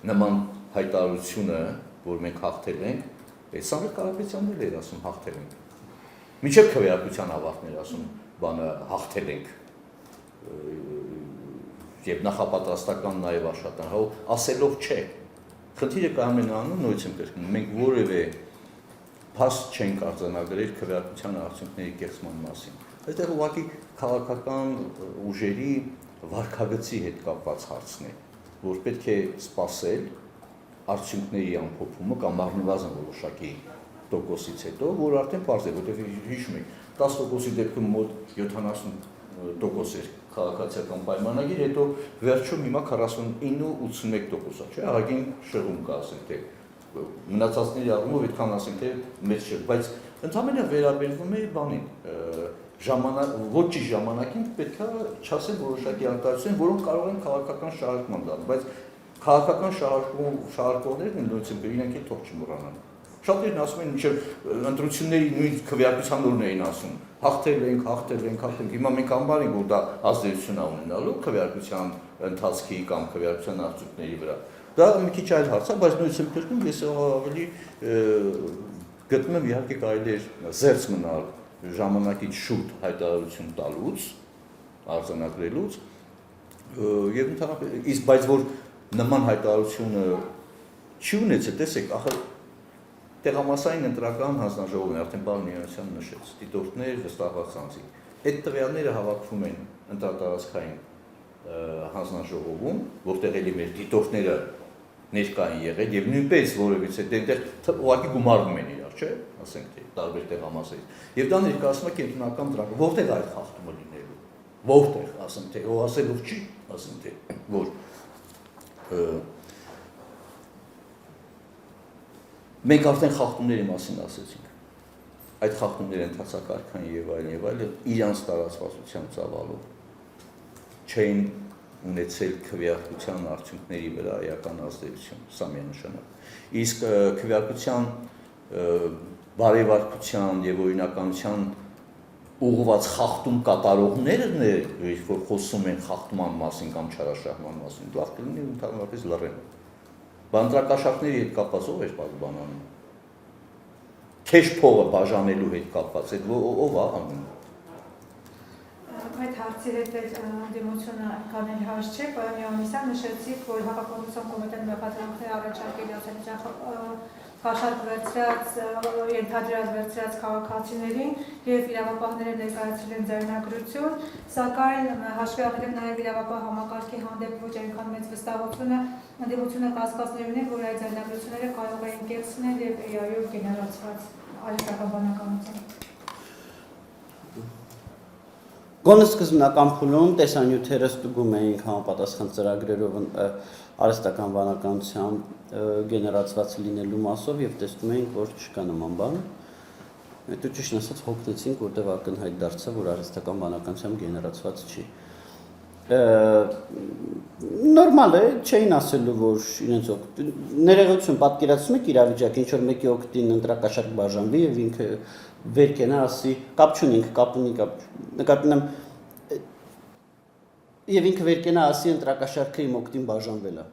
նման հայտարարությունը, որ մենք հաղթել ենք, այդ Սամվել Կարապետյանն էլ էր ասում հաղթել ենք։ Մինչև քվեարկության ավարտն էր ասում բանը հաղթել ենք եւ նախապատրաստական նաեւ աշխատանք, ասելով չէ։ Խնդիրը կայանում է նրանում, նույնիսկ եմ կրկնում, մենք որևէ փաստ չենք արձանագրել քվեարկության արդյունքների կեղծման մասին։ Այստեղ ուղղակի քաղաքական ուժերի վարքագծի հետ կապված հարցն է, որ պետք է սպասել արդյունքների ամփոփումը կամ առնվազն որոշակի տոկոսից հետո, որ արդեն պարզ է, որտեղ հիշում եք, 10%-ի դեպքում մոտ 70% էր քաղաքացիական պայմանագիր, հետո վերջում հիմա 49-81% է, չէ՞, ահագին շեղում կա, ասենք թե մնացածների առումով այդքան ասենք թե մեծ չէ, բայց ընդհանրապես վերաբերվում է բանին, ոչ ճիշտ ժամանակին պետք է չասել որոշակի արտահայտություն, որոնք կարող են քաղաքական շահարկման դառնալ, բայց քաղաքական շահարկողներն նույնիսկ իրենք էլ թող չմոռանան։ Շատերն ասում են, մինչև ընտրությունների նույն քվեարկության օրն էին ասում, հաղթել ենք, հիմա մենք ամբար ենք, որ դա ազդեցություն ունենալու քվեարկության ընթացքի կամ քվեարկության արդյունքների վրա։ Դա մի քիչ այլ հարց է, բայց նույնիսկ դեպքում ես ավելի գտնում եմ իհարկե կարելի է զերծ մնալ ժամանակից շուտ հայտարարություն տալուց, արձանագրելուց, եւ ընդհանրապես իսկ բայց որ նման հայտարարությունը չի ունեցել, տեսեք, ախր տեղամասային ընտրական հանձնաժողովն արդեն պարոն Միանյանը նշեց, դիտորդներ, վստահված անձինք։ Այդ տվյալները հավաքվում են ընտրատարածքային հանձնաժողովում, որտեղ էլի մեր դիտորդները ներկա են եղել եւ նույնպես որևիցե դենտեղ ուղղակի գումարվում են իրար, չէ՞, ասենք թե տարբեր տեղամասերից։ Եվ դա ներկայացնում է կենտրոնական դրական, որտեղ այդ խախտումը լինելու, որտեղ, ասենք թե, ով ասելով չի, ասենք թե, որ մենք արդեն խախտումների մասին ասեցինք։ Այդ խախտումները ընթացակարգային եւ այլն իրանց տարածվածության ծավալով չէին ունեցել քվեարկության արդյունքների վրա էական ազդեցություն, սա միանշանակ։ Իսկ քվեարկության բարեվարկության եւ օրինականության ուղղված խախտում կատարողներն որ խոսում են խախտման մասին կամ չարաշահման մասին, լավ կլինի ընդհանրապես լռեն։ Բանտրակաշարքների հետ կապված ով էր բանանում։ Քեշ փողը բաժանելու հետ կապված, այդ ով է անում։ Այդ հարցի հետ դիմությունը կանել հարց չէ, պարոն Յովհաննիսյան, նշեցիք, որ հակապարտության կոմիտեն մեղադրանքներ առաջարկել կաշառք վերցրած, ենթադրած վերցրած քաղաքացիներին եւ իրավապահները ներկայացրել են ձեռնագրություն, սակայն հաշվի առնելով նաեւ իրավապահ համակարգի հանդեպ ոչ այնքան մեծ վստահությունը, դիմությունը կասկածներ ունի, որ այդ ձեռնագրությունները կարող են կեղծնել եւ AI-ով գեներացված արհեստական բանականություն։ Գոնե սկզբնական փուլում տեսանյութերը ստուգում էինք համապատասխան ծրագրերով արհեստական բանականության գեներացված լինելու մասով եւ տեսնում էինք, որ չկա նման բան։ Հետո ճիշտ ասած հոգնեցինք, որտեղ ակնհայտ դարձավ, որ արհեստական բանականությամբ գեներացված չի։ Նորմալ է, չէին ասելու, որ իրենց ներողություն պատկերացնում եք իրավիճակ, ինչ որ մեկի օգտին ընտրակաշարք բաժանվի եւ ինքը վեր կենա ասի, կապ չունենք, կապ ունի, նկատի ունեմ եւ ինքը վեր կենա ասի ընտրակաշարքը իմ օգտին բաժանվել է։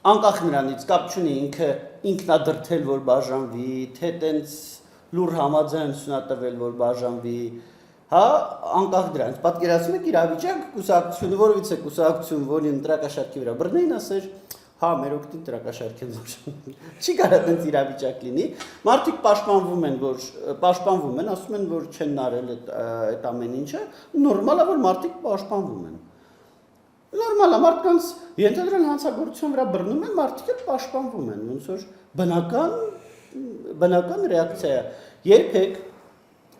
Անկախ նրանից կապ չունի ինքը ինքնադրթել, որ բաժանվի, թե տենց լուր համաձայնություն ա տվել, որ բաժանվի, հա, անկախ դրանից պատկերացնում եք իրավիճակ կուսակցությունը, որովից է կուսակցություն, որի ընտրակաշարքի վրա բռնեին ասեր, հա, մեր օգտին ընտրակաշարք են բաժանվել։ Չի կարա տենց իրավիճակ լինի։ Մարդիկ պաշտպանվում են, ասում են, որ չեն նարել այդ ամեն ինչը, նորմալ է, որ մարդիկ պաշտպանվում են։ Նորմալ է, մարդկանց ենթադրել հանցագործության վրա բռնում են, մարդիկ էլ պաշտպանվում են, ոնց որ բնական ռեակցիա է։ Երբեք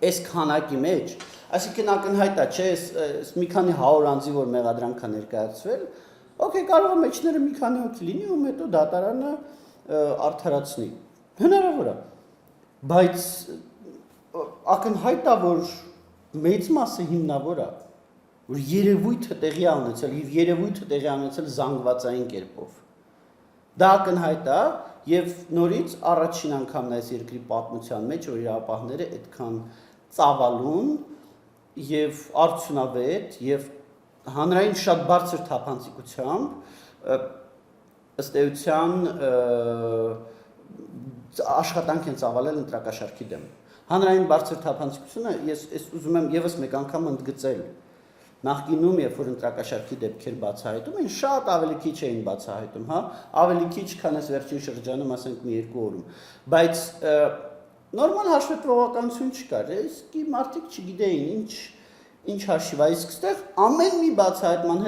այս քանակի մեջ, այսինքն ակնհայտ է, չէ, մի քանի 100 անձի որ մեղադրանք է ներկայացվել, օքեյ, կարող է մեջները մի քանի հոգի լինի, ու հետո դատարանը արդարացնի։ Հնարավոր է։ Բայց ակնհայտ է, որ մեծ մասը հիմնավոր է, որ երևույթը տեղի է ունեցել, եւ երևույթը տեղի է ունեցել զանգվածային կերպով։ Դա ակնհայտ է, եւ նորից առաջին անգամն է այս երկրի պատմության մեջ, որ իրավապահները այդքան ծավալուն եւ արդյունավետ եւ հանրային շատ բարձր թափանցիկությամբ ըստ էության աշխատանք են ծավալել ընտրակաշարքի դեմ։ Հանրային բարձր թափանցիկությունը ես ուզում եմ եւս մեկ անգամ ընդգծել։ Նախկինում, երբ որ ընտրակաշարքի դեպքեր բացահայտում են, շատ ավելի քիչ էին բացահայտում, հա, ավելի քիչ, քան այս վերջին շրջանում, ասենք մի 2 օրում։ Բայց նորմալ հաշվետվողականություն չկար, իսկի մարդիկ չգիտեին ինչ հաշիվ է, իսկ ստեղ ամեն մի բացահայտման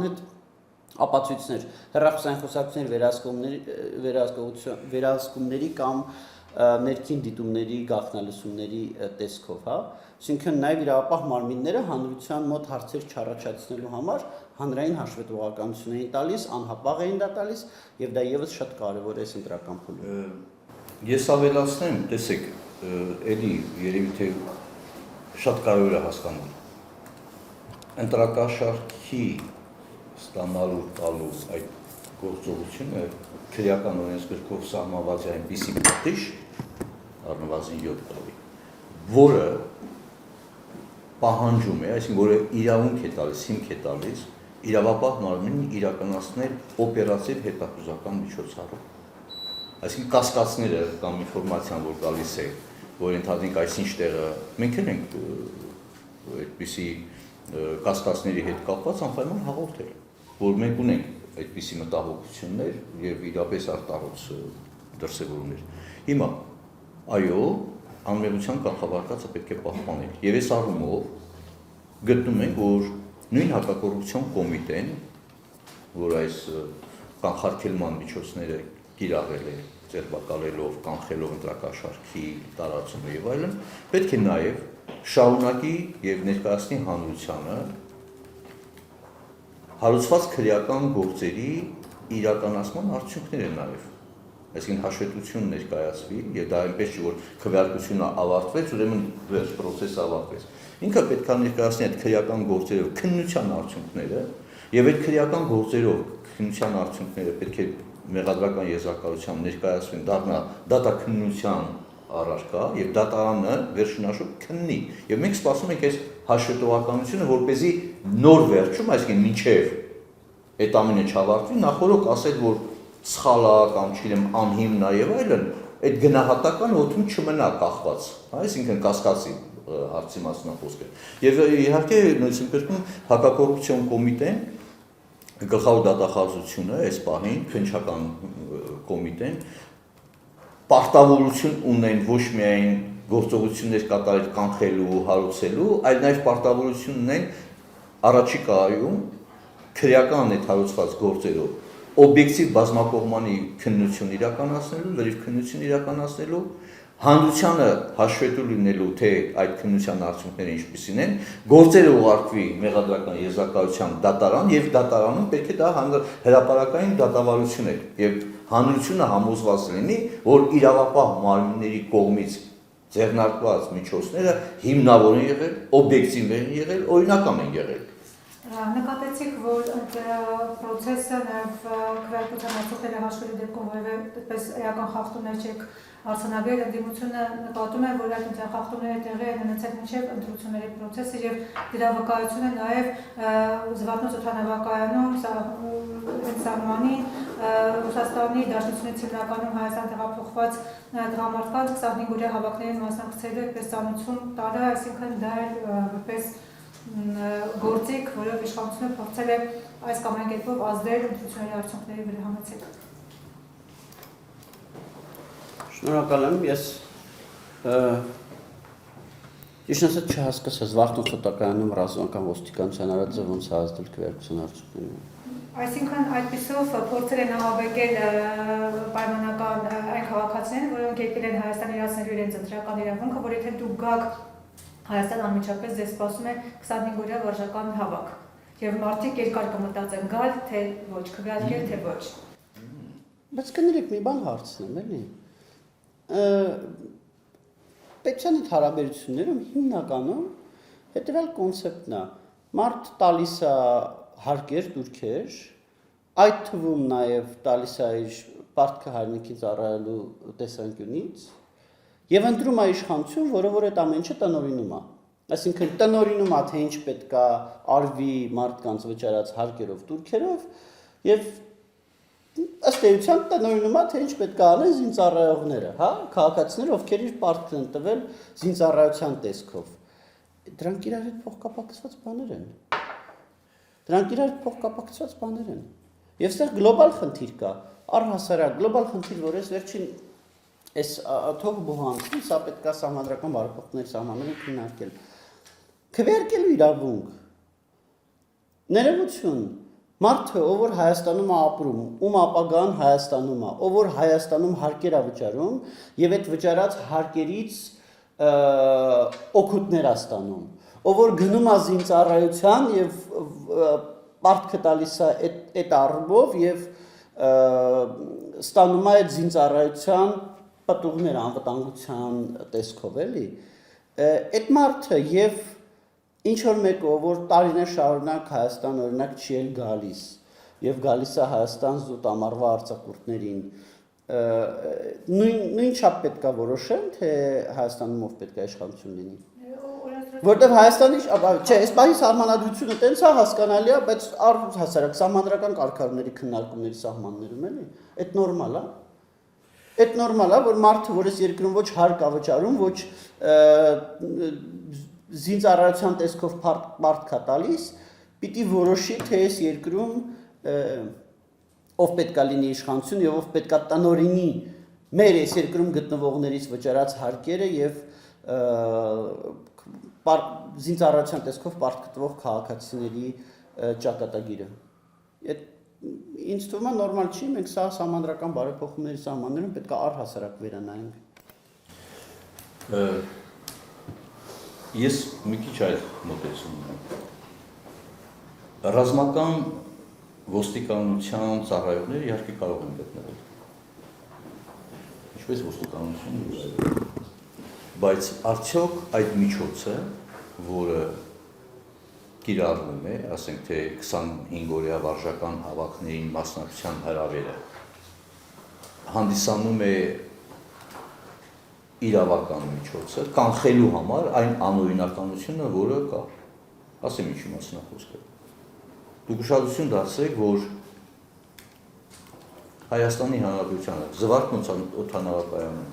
հետ ապացույցներ, հեռախոսային խոսակցությունների վերահսկումների կամ ներքին դիտումների գաղտնալսումների տեսքով, հա, այսինքն նաև իրավապահ մարմինները հանրության մոտ հարցեր չառաջացնելու համար հանրային հաշվետվողականություն էին տալիս, անհապաղ էին դա տալիս, եւ դա եւս շատ կարեւոր է ընտրական փուլում։ Ես ավելացնեմ, տեսեք, էլի երևի թե շատ կարևոր է հասկանալ։ Ընտրակաշարքի ստանալու տալու այդ գործողությունը քրեական օրենսգրքով սահմանված է այնպիսի պատիժ, առնվազն 7 տարի, որը պահանջում է, այսինքն որը իրավունք է տալիս, հիմք է տալիս իրավապահ մարմինին իրականացնել օպերատիվ հետախուզական միջոցառում։ Այսինքն կասկածները կամ ինֆորմացիան, որ գալիս է, որ ընդհանրենք այսինչ տեղը, մենք էլ ենք այդպիսի կասկածների հետ կապված անպայման հաղորդել, որ մենք ունենք այդպիսի մտահոգություններ եւ իրապես արտահայտ դրսևորումներ։ Հիմա, այո, անմեղության կանխավարկածը պետք է պահպանել։ Եվ այս առումով գտնում ենք, որ նույն հակակոռուպցիոն կոմիտեն, որ այս կանխարգելման միջոցները կիրառել է, ձերբակալելով, կանխելով ընտրակաշառքի տարածումը եւ այլն, պետք է նաեւ շարունակի եւ ներկայացնի հանրությանը հարուցված քրեական գործերի իրականացման արդյունքները նաեւ։ Այսինքն հաշվետվություն ներկայացվի, եւ դա այնպես չէ, որ քվեարկությունը ավարտվեց, ուրեմն վերջ process-ը ավարտվեց։ Ինքը պետք է ներկայացնի այդ քրեական գործերով քննության արդյունքները, եւ այդ քրեական գործերով քննության արդյունքները պետք է մեղադրական եզրակացությամբ ներկայացվեն, դառնա դատաքննության առարկա եւ դատարանը վերջնաշուտ քննի։ Եվ մենք սպասում ենք այս հաշվետվականությունը, որպեսզի նոր վերջում, այսինքն մինչև այդ ամենը չավարտվի, նախորոք ասել, որ սխալա կամ չգիտեմ անհիմն է եւ այլն, այդ գնահատական օդում չմնա կախված, այսինքն կասկածի հարցի մասն է խոսքը։ Եվ իհարկե նույնիսկ կրկնում հակակոռուպցիոն կոմիտեն գլխավոր դատախազությունը այս պահին քննչական կոմիտեն պարտավորություն ունեն ոչ միայն գործողություններ կատարել կանխելու, հարուցելու, այլ նաև պարտավորություն ունեն առաջիկայում քրեական այդ հարուցված գործերով օբյեկտիվ բազմակողմանի քննություն իրականացնելու, լրիվ քննություն իրականացնելու, հանրությանը հաշվետու լինելու, թե այդ քննության արդյունքները ինչպիսին են, գործերը ուղարկվի մեղադրական եզրակացության դատարան եւ դատարանում պետք է դա հրապարակային դատավարություն է եւ հանրությունը համոզված լինի, որ իրավապահ մարմինների կողմից ձեռնարկված միջոցները հիմնավոր են եղել, օբյեկտիվ են եղել, օրինական են եղել։ Նկատեցիք, որ process-ը նաև քվեարկության արդյունքները հաշվելու դեպքում որևէ այդպես էական խախտումներ չեք արձանագրել, ընդդիմությունը նկատում է, որ այդ խախտումները տեղի են ունեցել մինչև ընտրությունների process-ը եւ դրա վկայությունը նաև Զվարթնոց օդանավակայանում սահմանին Ռուսաստանի Դաշնությունից հիմնականում Հայաստան տեղափոխված տղամարդկանց 25-օրյա հավաքներին մասնակցելու այդպես ծանոթություն տալը, այսինքն դա որպես գործիք, որով իշխանությունը փորձել է այս կամ այն կերպով ազդել ընտրությունների արդյունքների վրա համեցեք։ Շնորհակալ եմ, ես ճիշտ ասած չհասկացա Զվարթնոց օդանավակայանում ռազմական ոստիկանության արածը ոնց է ազդել քվեարկության արդյունքներին։ Այսինքն այդպիսով փորձել են ահաբեկել պայմանական այն քաղաքացիներին, որոնք եկել են Հայաստան իրացնելու իրենց ընտրական իրավունքը, որ եթե դուք գաք Հայաստան անմիջապես ձեզ սպասում է 25-օրյա վարժական հավաք եւ մարդիկ երկար կմտածեն գալ, թե ոչ, քվեարկել, թե ոչ։ Բայց կներեք մի բան հարցնեմ, էլի։ Պետության հետ հարաբերություններում հիմնականում հետևյալ կոնցեպտն է. մարդ տալիս է հարկեր, դուրքեր, այդ թվում նաև տալիս է իր պարտքը հայրենիքին ծառայելու տեսանկյունից եւ ընտրում է իշխանություն, որը որ այդ ամեն ինչը տնօրինում է։ Այսինքն տնօրինում է, թե ինչ պետք է արվի մարդկանց վճարած հարկերով, դուրքերով եւ ըստ էության տնօրինում է, թե ինչ պետք է անեն զինծառայողները, հա, քաղաքացիները, ովքեր իր պարտքն են տվել զինծառայության տեսքով։ Դրանք իրար հետ փոխկապակցված բաներ են։ Եվ այստեղ գլոբալ խնդիր կա, առհասարակ գլոբալ խնդիր, որ ես վերջին այս թող բուհանցի, սա պետք է սահմանադրական բարեփոխումների սահմաններում քննարկել։ Քվեարկելու իրավունք, ներողություն, մարդը, ով որ Հայաստանում է ապրում, ում ապագան Հայաստանում է, ով որ Հայաստանում հարկեր է վճարում եւ այդ վճարած հարկերից օգուտներ է ստանում, ով որ գնում է զինծառայության եւ պարտքը տալիս է այդ առումով եւ ստանում է այդ զինծառայության պատուղները անվտանգության տեսքով էլի այդ մարդը եւ ինչ որ մեկը որ տարիներ շարունակ Հայաստան օրինակ չի էլ գալիս եւ գալիս է Հայաստան զուտ ամառվա արձակուրդներին, նույն չափ պետք է որոշեն, թե Հայաստանում ով պետք է իշխանություն լինի։ Որտեւ Հայաստանի, չէ, այս բանի սահմանադրությունը տենց է հասկանալի է, բայց առհասարակ սահմանադրական կարգավորների քննարկումների սահմաններում էլի, այդ նորմալ է։ Այդ նորմալ է, որ մարդը, որ այս երկրում ոչ հարկ ավճարում, ոչ զինծառայության տեսքով պարտք է տալիս, պիտի որոշի, թե այս երկրում ով պետք է լինի իշխանություն եւ ով պետք է տնօրինի մեր այս երկրում գտնվողներից վճարած հարկերը եւ զինծառայության տեսքով պարտքտվող քաղաքացիների ճակատագիրը։ Այդ ինձ թվում է նորմալ չի, մենք սա սահմանադրական բարեփոխումների սահմաններում պետք է առհասարակ վերանայենք։ Ես մի քիչ այլ մոտեցում ունեմ։ Ռազմական ոստիկանության ծառայողները իհարկե կարող են գտնվել։ Ինչպես ոստիկանությունը, բայց արդյոք այդ միջոցը, որը կիրառվում է, ասենք թե 25-օրյա վարժական հավաքներին մասնակցության հրավերը, հանդիսանում է իրավական միջոցը, կանխելու համար այն անօրինականությունը, որը կա։ Ասեմ ինչի մասին է խոսքը։ Դուք ուշադրություն դարձրեք, որ Հայաստանի Հանրապետությանը, Զվարթնոց օդանավակայանում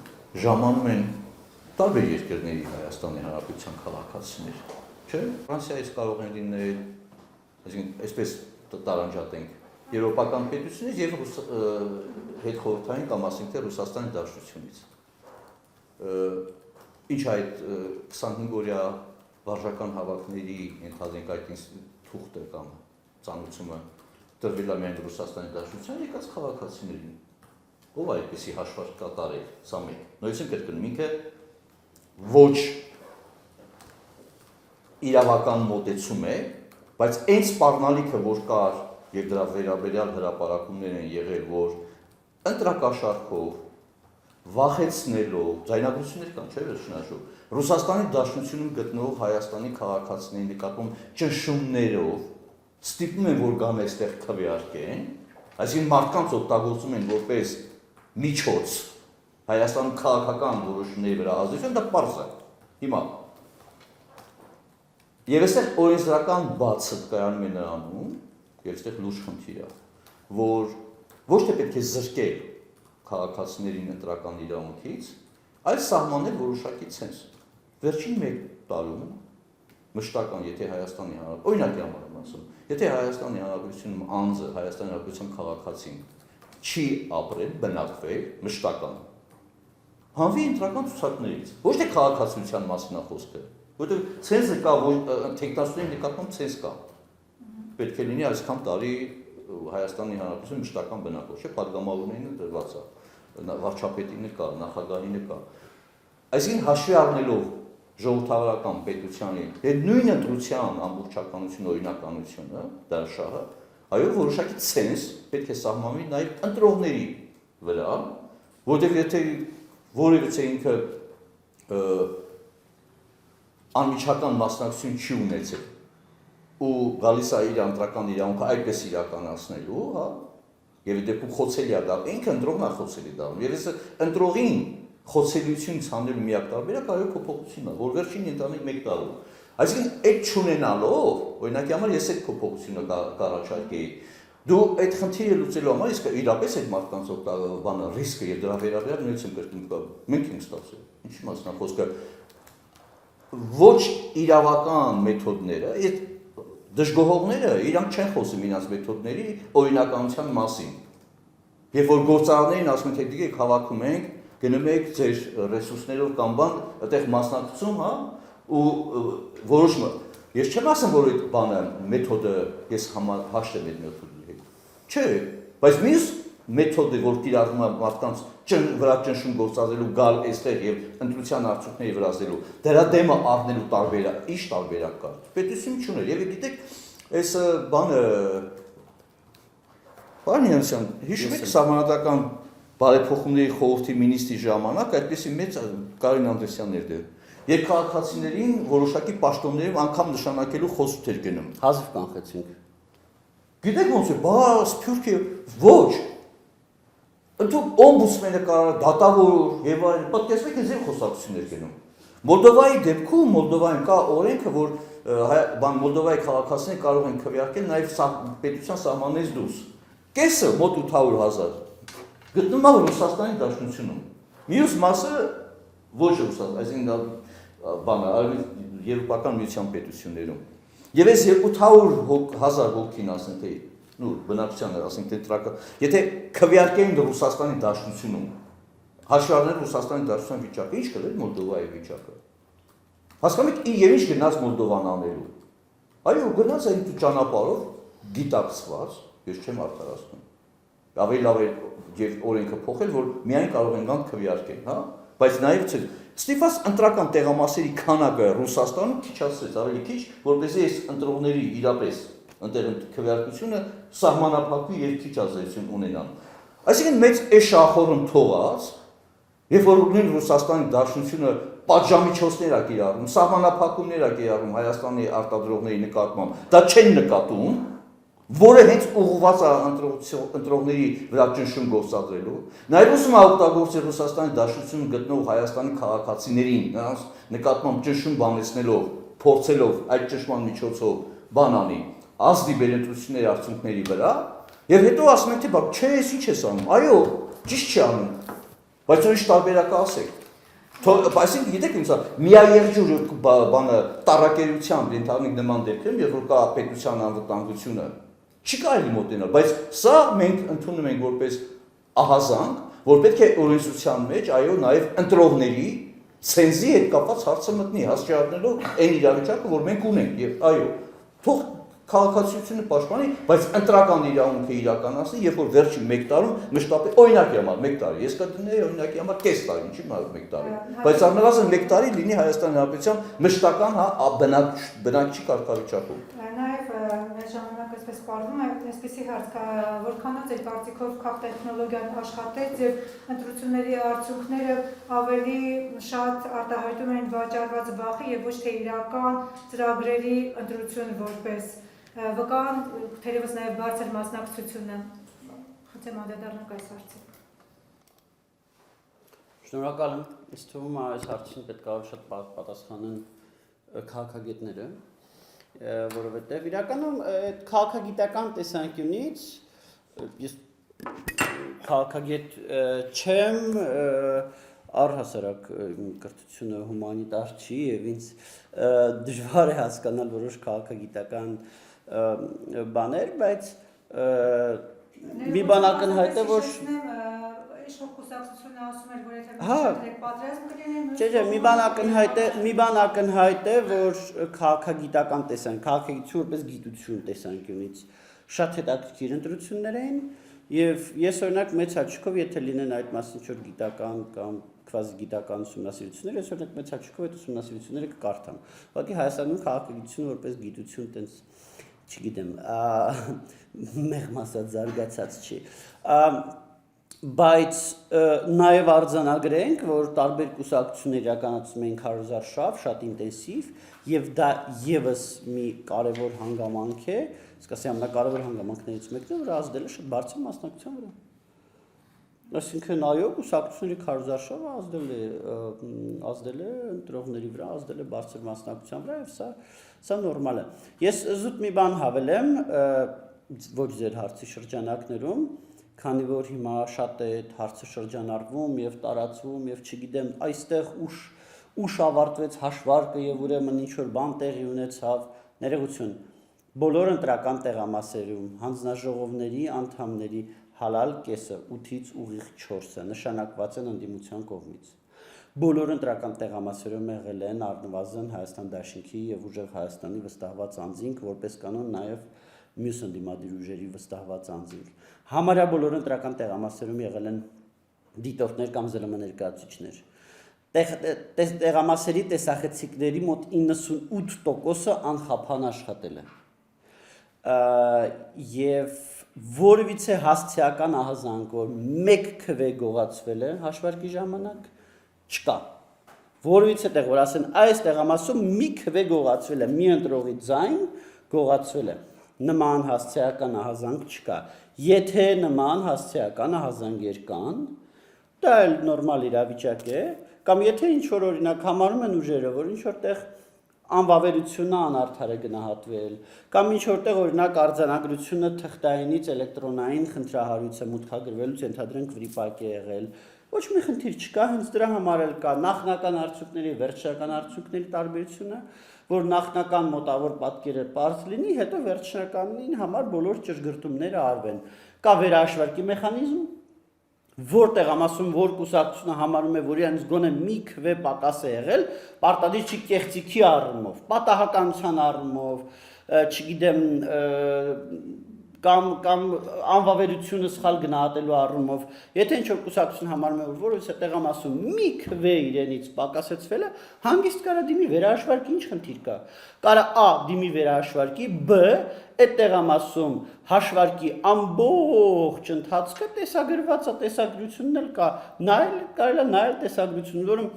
ժամանում են տարբեր երկրների Հայաստանի Հանրապետության քաղաքացիներ, չէ՞։ Ֆրանսիայից կարող են լինել, այսինքն այսպես տարանջատենք, եվրոպական պետությունից եւ հետխորհրդային կամ ասենք թե Ռուսաստանի Դաշնությունից։ Ինչ այդ 25-օրյա վարժական հավաքների ընդհանրենք այդ թուղթը կամ ծանուցումը տրվել է միայն Ռուսաստանի Դաշնության եկած քաղաքացիներին։ Ով այդպեսի հաշվարկ կատարել, սա մեկ։ Նույնիսկ կրկնում ինքը ոչ իրավական մոտեցում է, բայց այն սպառնալիքը, որ կար եւ դրա վերաբերյալ հրապարակումներ են եղել, որ ընտրակաշառքով վախեցնելով, ձայնագրություններ կան, չէ՞, վերջնաշուտ, Ռուսաստանի Դաշնությունում գտնվող Հայաստանի քաղաքացիների նկատմամբ ճնշումներով ստիպում են, որ գան այստեղ քվեարկեն, այսինքն մարդկանց օգտագործում են որպես միջոց Հայաստանում քաղաքական որոշումների վրա ազդեցություն, դա պարզ է։ Հիմա եւ այստեղ օրենսդրական բացը կայանում է նրանում, եւ այստեղ լուրջ խնդիր է, որ ոչ թե պետք է զրկել քաղաքացիներին ընտրական իրավունքից, այլ սահմանել որոշակի ցենզ։ Վերջին 1 տարում մշտական, եթե Հայաստանի Հանրապետություն, օրինակի համար եմ ասում, եթե Հայաստանի Հանրապետությունում անձը, Հայաստանի Հանրապետության քաղաքացին չի ապրել, բնակվել մշտական, հանվի ընտրական ցուցակներից, ոչ թե քաղաքացիության մասին է խոսքը, որտեղ ցենզը կա, թեկնածուների նկատմամբ ցենզ կա։ Պետք է լինի այսքան տարի Հայաստանի Հանրապետություն մշտական բնակվող, չէ՞, падգամավորներին դրված է, վարչապետին կա, նախագահին կա։ Այսինքն հաշվի առնելով ժողովրդավարական պետությանի եւ նույն ընտրության ամբողջականություն, օրինականությունը, դաշահը, այո, որոշակի ցենզ պետք է սահմանվի նաեւ ընտրողների վրա, որտեղ եթե որևիցե ինքը անմիջական մասնակցություն չի ունեցել ու գալիս է իր ընտրական իրավունքը այդպես իրականացնելու, հա, եւ դեպքում խոցելի է դա, ինքը ընտրողն է խոցելի դառնում։ Եվ այս ընտրողին խոցելիություն ցանելու միակ տարբերակը այո փոփոխությունն է, որ վերջին ընտանիք 1 տարում։ Այսինքն այդ չունենալով, օրինակի համար ես այդ փոփոխությունը կառաջարկեի։ Դու այդ խնդիրը լուծելու համար իսկ իրապես այդ մարդկանց բանը ռիսկը եւ դրա վերաբերյալ նույնիսկ կրկին մենք ենք ստացել։ Ինչի մասն է խոսքը։ Ոչ իրավական մեթոդները, այդ դժգոհողները իրանք չեն խոսում իրենց մեթոդների օրինականության մասին։ Երբ որ գործարարներին ասում են թե դիգեք հավաքում ենք, գնում եք ձեր ռեսուրսներով կամ բան, այդտեղ մասնակցում, հա, ու որոշումը։ Ես չեմ ասում, որ այդ բանը մեթոդը ես հաշտ եմ այդ մեթոդի հետ։ Չէ, բայց մյուս մեթոդը, որ կիրառվում է մարդկանց վրա ճնշում գործադրելու գալ այստեղ եւ ընտրության արդյունքների վրազելու, դրա դեմը առնելու տարբերակ, ի՞նչ տարբերակ կա։ Պետություն չուներ, եւ գիտեք, այս բանը Պարնյանցյան, հիշում եք սահմանադրական բարեփոխումների խորհրդի մինիստրի ժամանակ այդպեսի մեծ Կարեն Անդրեսյաններ դեր։ Երբ քաղաքացիներին որոշակի պաշտոններում անգամ նշանակելու խոսք էր գնում։ Հազիվ կանխեցինք։ Գիտեք ոնց է, բա Սփյուռքի ոչ։ Դուք օմբուդսմենը կարող դատավոր եւ այլն, պատկերացրեք ինձ եւ խոսակցություններ գնում։ Մոլդովայի դեպքում Մոլդովայում կա օրենքը, որ Մոլդովայի քաղաքացիները կարող են քվեարկել նաեւ պետության սահմաններից դուրս։ Կեսը մոտ 800,000 գտնում է Ռուսաստանի Դաշնությունում։ Մյուս մասը ոչ Ռուսաստան, այսինքն բանը եվրոպական միության պետություններում։ Եվ այս 800,000 հոգին ասենք թե բնակչությանը, ասենք թե տրակը, եթե քվեարկեին Ռուսաստանի Դաշնությունում, հաշվառներ Ռուսաստանի Դաշնության վիճակը, ինչ կլեր Մոլդովայի վիճակը։ Հասկանում եք, եւ ինչ գնաց Մոլդովան անելու։ Այո, գնաց այն ճանապարհով գիտակցված, ես չեմ արդարացնում։ Ավելի լավ է եւ օրենքը փոխել, որ միայն կարող են գան քվեարկեն, հա, բայց նաեւ չէ։ Ստիփաս ընտրական տեղամասերի քանակը Ռուսաստանում քիչացրեց, ավելի քիչ, որպեսզի այս ընտրողների իրապես ընտեղ քվեարկությունը սահմանափակվի եւ քիչ ազդեցություն ունենան։ Այսինքն մեծ էշախորում թողած, երբ որ նույն Ռուսաստանի Դաշնությունը պատժամիջոցներ ա կիրառում, սահմանափակումներ ա կիրառում Հայաստանի արտադրողների նկատմամբ, դա չեն նկատում, որը հենց ուղղված է ընտրողների վրա ճնշում գործադրելու, նաև ուսում է օգտագործել Ռուսաստանի Դաշնությունում գտնող Հայաստանի քաղաքացիներին, նրանց նկատմամբ ճնշում բանեցնելով, փորձելով այդ ճնշման միջոցով բան անի, ազդի բերենտրությունների արդյունքների վրա, եւ հետո ասում են թե բա չէ, ես ինչ ես անում, այո, ճիշտ չի անում, բայց ուրիշ տարբերակը ասեք։ Այսինքն գիտեք ոնց է, միաեղջյուր բանը տարակերությամբ ընդհանրիկ նման դեպքերում, երբ որ կա պետության անվտանգությունը, չի կարելի մոտենալ, բայց սա մենք ընդունում ենք որպես ահազանգ, որ պետք է օրենսդրության մեջ, այո, նաև ընտրողների ցենզի հետ կապված հարցը մտնի, հասկի առնելով այն իրավիճակը, որ մենք ունենք, եւ այո, թող քաղաքացիությունը պաշտպանի, բայց ընտրական իրավունքը իրականացնի, երբ որ վերջին 1 տարում մշտապես օրինակի համար 1 տարի, ես կդնեի օրինակի համար կես տարի, ինչի՞ մարդ 1 տարի, բայց առնվազն 1 տարի լինի Հայաստանի Հանրապետության մշտական բնակչի կարգավիճակում։ Նաև մեր ժամանակը այսպես պարզվում է, այսպեսի հարց կա, որքանոց այդ կարծիքով քաղտեխնոլոգիան աշխատեց եւ ընտրությունների արդյունքները ավելի շատ արտահայտում են վաճառված վախի եւ ոչ թե իրական ծրագրերի ընտրություն որպես վկան, թերևս նաև բարձր մասնակցությունը։ Խնդրեմ անդրադառնանք այս հարցին։ Շնորհակալ եմ, ինձ թվում է այս հարցին պետք է շատ պատասխանեն քաղաքագետները, որովհետև իրականում այդ քաղաքագիտական տեսանկյունից ես քաղաքագետ չեմ, առհասարակ կրթությունը հումանիտար չի եւ ինձ դժվար է հասկանալ որոշ քաղաքագիտական բաներ, բայց մի բան ակնհայտ է, որ իշխող կուսակցությունը ասում էր, որ եթե մենք պատերազմ կլինի, չէ, մի բան ակնհայտ է, որ քաղաքագիտական քաղաքագիտություն որպես գիտություն տեսանկյունից շատ հետաքրքիր ընտրություններ էին, եւ ես օրինակ մեծ հաճույքով, եթե լինեն այդ մասին ինչ-որ գիտական կամ կվազի գիտական ուսումնասիրություններ, ես օրինակ մեծ հաճույքով այդ ուսումնասիրությունները կկարդամ։ Ուղղակի Հայաստանում քաղաքագիտությունը որպես գիտություն տենց չգիտեմ, մեղմ ասած զարգացած չի։ Բայց նաև արձանագրենք, որ տարբեր կուսակցություններ իրականացնում են քարոզար շատ ինտենսիվ, եւ դա եւս մի կարևոր հանգամանք է, իսկ ասեմ ամենակարևոր հանգամանքներից մեկն է, որ ազդել է շատ բարձր մասնակցության վրա։ Այսինքն այո, կուսակցությունների քարոզարշավը ազդել է ընտրողների վրա, ազդել է բարձր մասնակցության վրա, եւ սա նորմալ է։ Ես զուտ մի բան հավելեմ, ոչ ձեր հարցի շրջանակներում, քանի որ հիմա շատ է այդ հարցը շրջանառվում եւ տարածվում եւ չգիտեմ, այստեղ ուշ ավարտվեց հաշվարկը եւ ուրեմն ինչ որ բան տեղի ունեցավ, ներողություն, բոլոր ընտրական տեղամասերում հանձնաժողովների անդամների հալալ կեսը 8-ից ուղիղ 4-ը նշանակված են ընդդիմության կողմից։ Բոլոր ընտրական տեղամասերում եղել են առնվազն Հայաստան Դաշինքի եւ Ուժեղ Հայաստանի վստահված անձինք, որպես կանոն նաեւ մյուս ընդդիմադիր ուժերի վստահված անձինք։ Համարյա բոլոր ընտրական տեղամասերում եղել են դիտորդներ կամ ԶԼՄ ներկայացուցիչներ։ Տեղամասերի տեսախցիկների մոտ 98%-ը անխափան աշխատել է։ Եվ որևիցե հասցեական ահազանգ, որ մեկ քվե գողացվել է հաշվարկի ժամանակ, չկա։ Որևիցե տեղ, որ ասեն այս տեղամասում մի քվե գողացվել է, մի ընտրողի ձայն գողացվել է։ նման հասցեական ահազանգ չկա։ Եթե նման հասցեական ահազանգեր կան, դա էլ նորմալ իրավիճակ է, կամ եթե ինչ-որ օրինակ համարում են ուժերը, որ ինչ-որտեղ անվավերությունը անարդար է գնահատվել, կամ ինչ-որտեղ օրինակ արձանագրությունը թղթայինից էլեկտրոնային խնդրահարույց է մուտքագրվելուց ենթադրենք վրիպակ է եղել, ոչ մի խնդիր չկա, հենց դրա համար էլ կա նախնական արդյունքների, վերջնական արդյունքների տարբերությունը, որ նախնական մոտավոր պատկերը պարզ լինի, հետո վերջնականին համար բոլոր ճշգրտումները արվեն։ Կա վերահաշվարկի մեխանիզմ, որտեղ ամասում որ կուսակցությունը համարում է, որ իրանց գոնե մի քվե պակաս է եղել, պարտադիր չի կեղծիքի առումով, պատահականության առումով, չգիտեմ, կամ անվավերությունը սխալ գնահատելու առումով, եթե ինչ-որ կուսակցություն համարում է, որ որովհետև տեղամ ասում մի քվե իրենից պակասեցվել է, հանգիստ կարա դիմի վերահաշվարկի, ինչ խնդիր կա։ Կարա A դիմի վերահաշվարկի, B այդ տեղամ ասում հաշվարկի ամբողջ ընթացքը տեսագրված է, տեսագրությունն էլ կա, կարելի է նայել տեսագրությունը, որում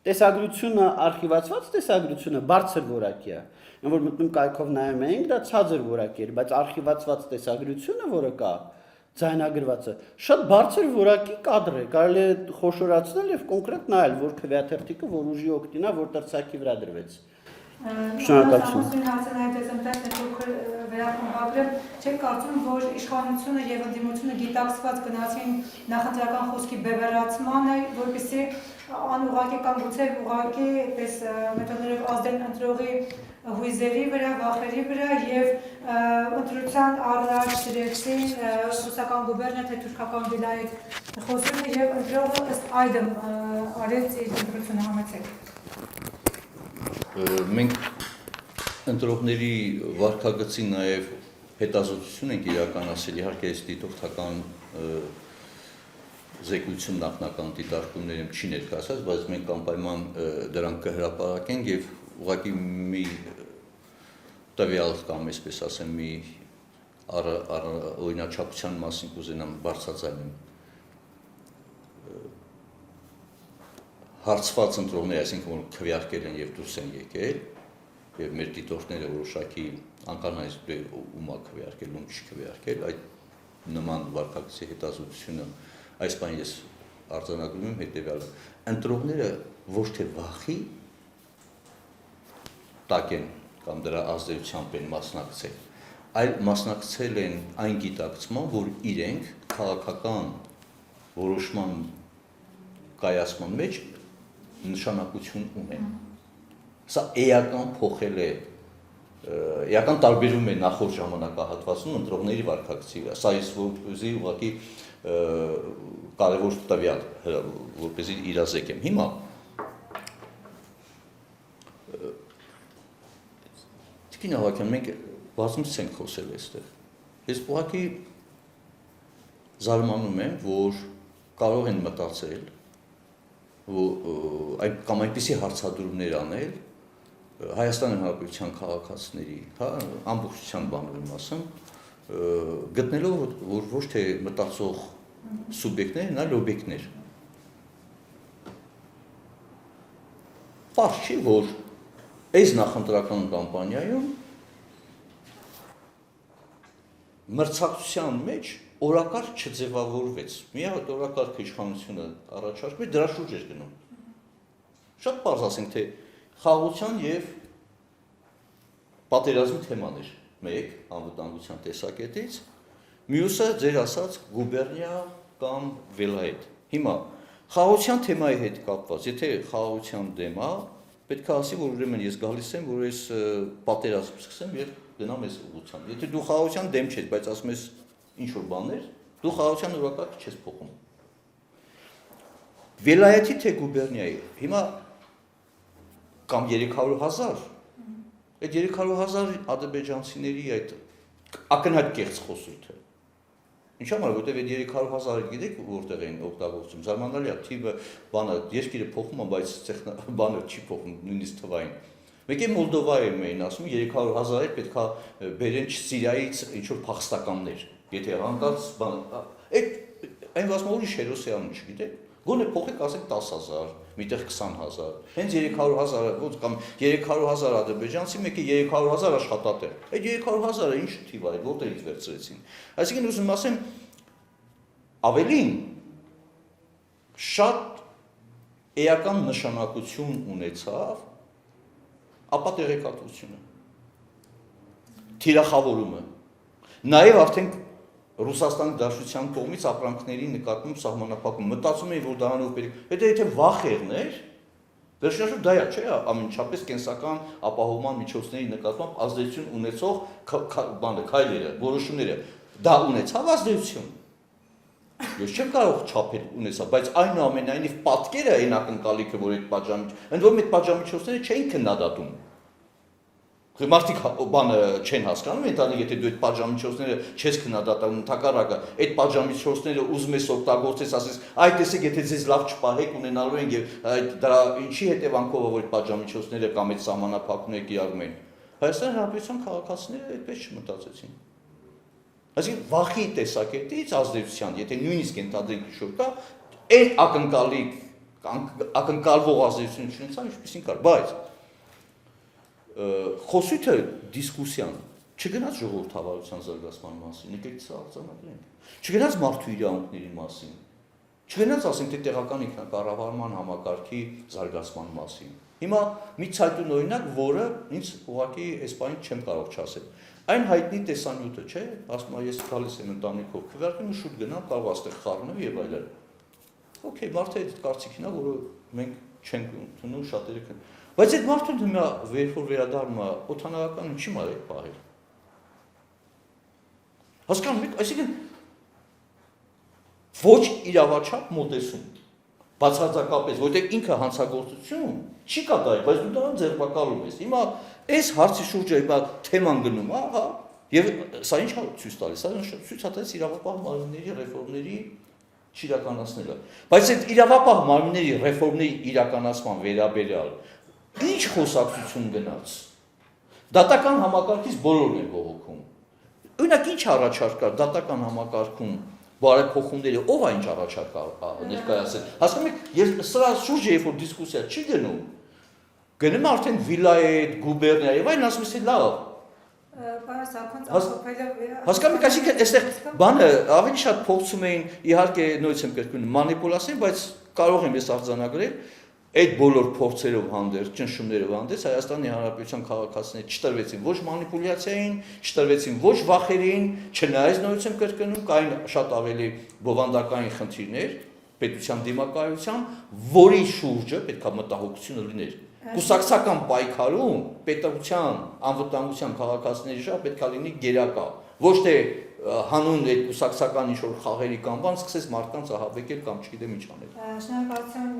տեսագրությունը արխիվացված տեսագրությունը բարձր որակի է, որ մտնում կայքով նայում էինք, դա ցածր որակի էր, բայց արխիվացված տեսագրությունը, որը կա, ձայնագրվածը, շատ բարձր որակի կադր է, կարելի է խոշորացնել եւ կոնկրետ նայել, որ քվեաթերթիկը որ ուժի օգտին է, որ տրցակի վրա դրվեց։ Շնորհակալություն։ Չեք կարծում, որ իշխանությունը եւ ընդդիմությունը գիտակցված գնացին նախընտրական խոսքի բևեռացմանը, որպեսզի անուղղակի կամ գուցե ուղղակի այդպես մեթոդներով ազդեն ընտրողի հույզերի վրա, վախերի վրա եւ ընտրության առաջ դրեցին ռուսական գուբերնիա թե թուրքական վիլայետ խոսումը եւ ընտրողը ըստ այդմ արեց իր ընտրությունը համեցեք։ Մենք ընտրողների վարքագծի նաև հետազոտություն ենք իրականացել, իհարկե այս դիտորդական զեկույցում նախնական դիտարկումներում չի ներկայացած, բայց մենք անպայման դրանք կհրապարակենք եւ ուղղակի մի տվյալ կամ այսպես ասեմ մի օրինաչափության մասին կուզենամ բարձրացնել հարցված ընտրողներ, այսինքն որ քվեարկել են եւ դուրս են եկել եւ մեր դիտորդները որոշակի անկանայից ում է քվեարկել, ում չի քվեարկել, այդ նման վարքագծի հետազոտությունը այս բան ես արձանագրում եմ հետեւյալը ընտրողները ոչ թե վախի տակ են կամ դրա ազդեցությամբ են մասնակցել, այլ մասնակցել են այն գիտակցման, որ իրենք քաղաքական որոշման կայացման մեջ նշանակություն ունեն։ Սա էական փոխել է, էական տարբերում է նախորդ ժամանակահատվածում ընտրողների վարքագծի վրա։ Սա ես որպեսզի ուղղակի կարևոր տվյալ, որպեսզի իրազեկեմ։ Հիմա Տիկին Ավագյան, մենք բազմից ենք խոսել այստեղ։ Ես ուղղակի զարմանում եմ, որ կարող են մտածել, կամ այնպիսի հարցադրումներ անել Հայաստանի Հանրապետության քաղաքացիների, ամբողջության բաներում ասեմ, գտնելով, որ ոչ թե մտածող սուբյեկտներ, այլ օբյեկտներ։ Պարզ չի, որ այս նախընտրական կամպանիայում մրցակցության մեջ օրակարգ չձևավորվեց։ Միակ օրակարգ իշխանությունը առաջարկում է, դրա շուրջ էր գնում։ Շատ պարզ ասենք, թե խաղաղության եւ պատերազմի թեմաներ մեկ անվտանգության տեսակետից, մյուսը ձեր ասած գուբերնիա կամ վիլայետ։ Հիմա խաղաղության թեմայի հետ կապված, եթե խաղաղության դեմ է, պետք է ասի, որ ուրեմն ես գալիս եմ, որ ես պատերազմ սկսեմ եւ գնամ այս ուղղությամբ։ Եթե դու խաղաղության դեմ չես, բայց ասում ես ինչ որ բաներ, դու խաղաղության օրակարգ չես փոխում։ Վիլայեթի թե գուբերնիայի, հիմա կամ 300,000, այդ 300,000 ադրբեջանցիների այդ ակնհայտ կեղծ խոսույթը։ Ինչ համար, որտեղ այդ 300,000-ը գիտեք որտեղ են օգտագործում, զարմանալի է, թիվը բանը երկիրը փոխում է, բայց բանը չի փոխում, նույնիսկ թվային։ Մեկ է Մոլդովայում էին ասում 300,000-ը պետք է բերեն Սիրիայից ինչ որ փախստականներ, եթե հանկարծ բան, այդ այն ասում ուրիշ հերոսի անուն չգիտեք, գոնե փոխեք ասեք 10,000, միտեղ 20,000, հենց 300,000 ոնց կամ 300,000 ադրբեջանցի, մեկը 300,000 աշխատատեղ։ Այդ 300,000-ը ինչ թիվ է, որտեղից վերցրեցին։ Այսինքն ուզում ասեմ, ավելին շատ էական նշանակություն ունեցավ ապա տեղեկատվությունը, թիրախավորումը, նաև արդեն Ռուսաստանի Դաշնության կողմից ապրանքների նկատմամբ սահմանափակում, մտածում էին, որ դրանով պետք է, եթե վախ եղներ, վերջնաշուտ դա է, չէ, ամենչապես կենսական ապահովման միջոցների նկատմամբ ազդեցություն ունեցող քայլերը, որոշումները, դա ունեցավ ազդեցություն։ Ես չեմ կարող չափել ունեցավ, բայց այնուամենայնիվ պատկերը այն ակնկալիքը, որ այդ ընդ որում այդ պատժամիջոցները չէին քննադատում։ Մարդիկ բանը չեն հասկանում, ընտանիք եթե դու այդ պատժամիջոցները չես քննադատում, ընդհակառակը այդ պատժամիջոցները ուզում ես օգտագործես, ասես, այ տեսեք, եթե ձեզ լավ չպահեք, ունենալու են եւ դրա ինչի հետևանքով որ այդ պատժամիջոցները կամ այդ սահմանափակումները կիրառում են։ Հայաստանի Հանրապետության քաղաքացիները այդպես չմտածեցին։ Այսինքն վախի տեսակետից ազդեցության, եթե նույնիսկ ընդհանրենք շուտ կա, այդ ակնկալվող ազդեցություն չունեցավ, ինչպեսին կար, բայց խոսույթը դիսկուսիան չգնաց ժողովրդավարության զարգացման մասին, եկեք սա արձանագրենք, չգնաց մարդու իրավունքների մասին, չգնաց ասենք թե տեղական ինքնակառավարման համակարգի զարգացման մասին։ Հիմա մի ցայտուն օրինակ, որը ինձ ուղղակի այս բանից չեմ կարող չասել։ Այն հայտնի տեսանյութը, չէ, ասում եմ ես գալիս եմ ընտանիքով, քվեարկեմ ու շուտ գնամ, կարող աստեղ խառնեմ եւ այլն։ Okay, մարդը այդ կարծիքին է, որը մենք չենք ընդունում շատերը։ Բայց այդ մարդուն հիմա որ վերադառնում է օդանավականը չի մարել պահել։ Հասկանում եք, այսինքն ոչ իրավաչափ մոտեցում, բացարձակապես, որտեղ ինքը հանցագործություն չի կատարել, բայց դու դրան ձերբակալում ես։ Հիմա այս հարցի շուրջը հիմա թեման գնում է, հա, եւ սա ինչ է ցույց տալիս, սա ցույց է տալիս իրավապահ մարմինների ռեֆորմների չիրականացնելը։ Բայց այդ իրավապահ մարմինների ռեֆորմների իրականացման վերաբերյալ ինչ խոսակցություն գնաց։ Դատական համակարգից բոլորն են բողոքում։ Օրինակ ինչ առաջարկա դատական համակարգում բարեփոխումները ով այն առաջարկա ներկայացել։ Հասկանում եք, ես սրա շուրջը երբ որ դիսկուսիա չի գնում, գնում արդեն վիլայետ, գուբերնիա եւ այլն ասում ես լավ։ Հասկանում եք, այսինքն այստեղ բանը ավելի շատ փոխում էին, իհարկե նույնիսկ եմ կրկնում մանիպուլացիան, բայց կարող եմ ես արձանագրել այդ բոլոր փորձերով հանդերձ, ճնշումներով հանդերձ Հայաստանի Հանրապետության քաղաքացիները չտրվեցին ոչ մանիպուլյացիային, չտրվեցին ոչ վախերին, չնայած նույնիսկ եմ կրկնում, կային շատ ավելի բովանդակային խնդիրներ պետության դիմակայության, որի շուրջը պետք է մտահոգություն լիներ։ Կուսակցական պայքարում պետության անվտանգության քաղաքացիների շահ պետք է լինի գերակա, ոչ թե հանուն այդ կուսակցական ինչ-որ խաղերի կամ բան սկսես մարդկանց ահաբեկել կամ չգիտեմ ինչ անել։ Շնորհակալություն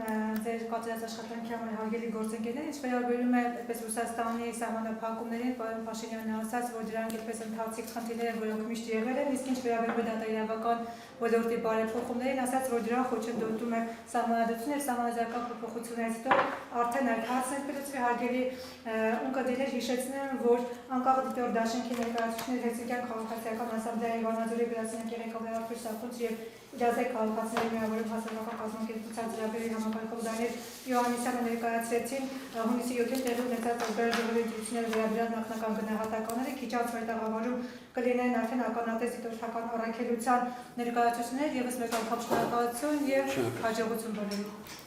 ձեր կատարած աշխատանքի համար հարգելի գործընկերներ, ինչ վերաբերում է այդպես Ռուսաստանի սահմանափակումներին, պարոն Փաշինյանն ասաց, որ դրանք այդպես ընթացիկ խնդիրներ են, որոնք միշտ եղել են, իսկ ինչ վերաբերում է դատաիրավական ոլորտի բարեփոխումներին, ասաց, որ դրան խոչընդոտում է սահմանադրություն եւ սահմանադրական փոփոխություններից հետո արդեն այդ հարցն է պետք հարգելի ունկնդիրներ հիշեցնեմ, որ անկախ դիտոր դաշինքի ներկայացուցիչներ Հելսինկյան քաղաքացիական ասամբլեայի Վանաձորի գրասենյակի ղեկավար Արտուր Սախունց եւ իրազեկ քաղաքացիների միավորում հասարակական կազմակերպության ծրագրերի համակարգող Դանիել Յոհաննիսյանը ներկայացրեցին հունիսի 7-ին տեղի ունեցած օրգանիզացիոների դրությունների վերաբերյալ նախնական գնահատականները, քիչ անց մետաղավարում կլինեն արդեն ականատես դիտորդական առաքելության ներկայացուցիչներ, եւս մեկ անգամ շնորհակալություն եւ հաջողություն բոլորին։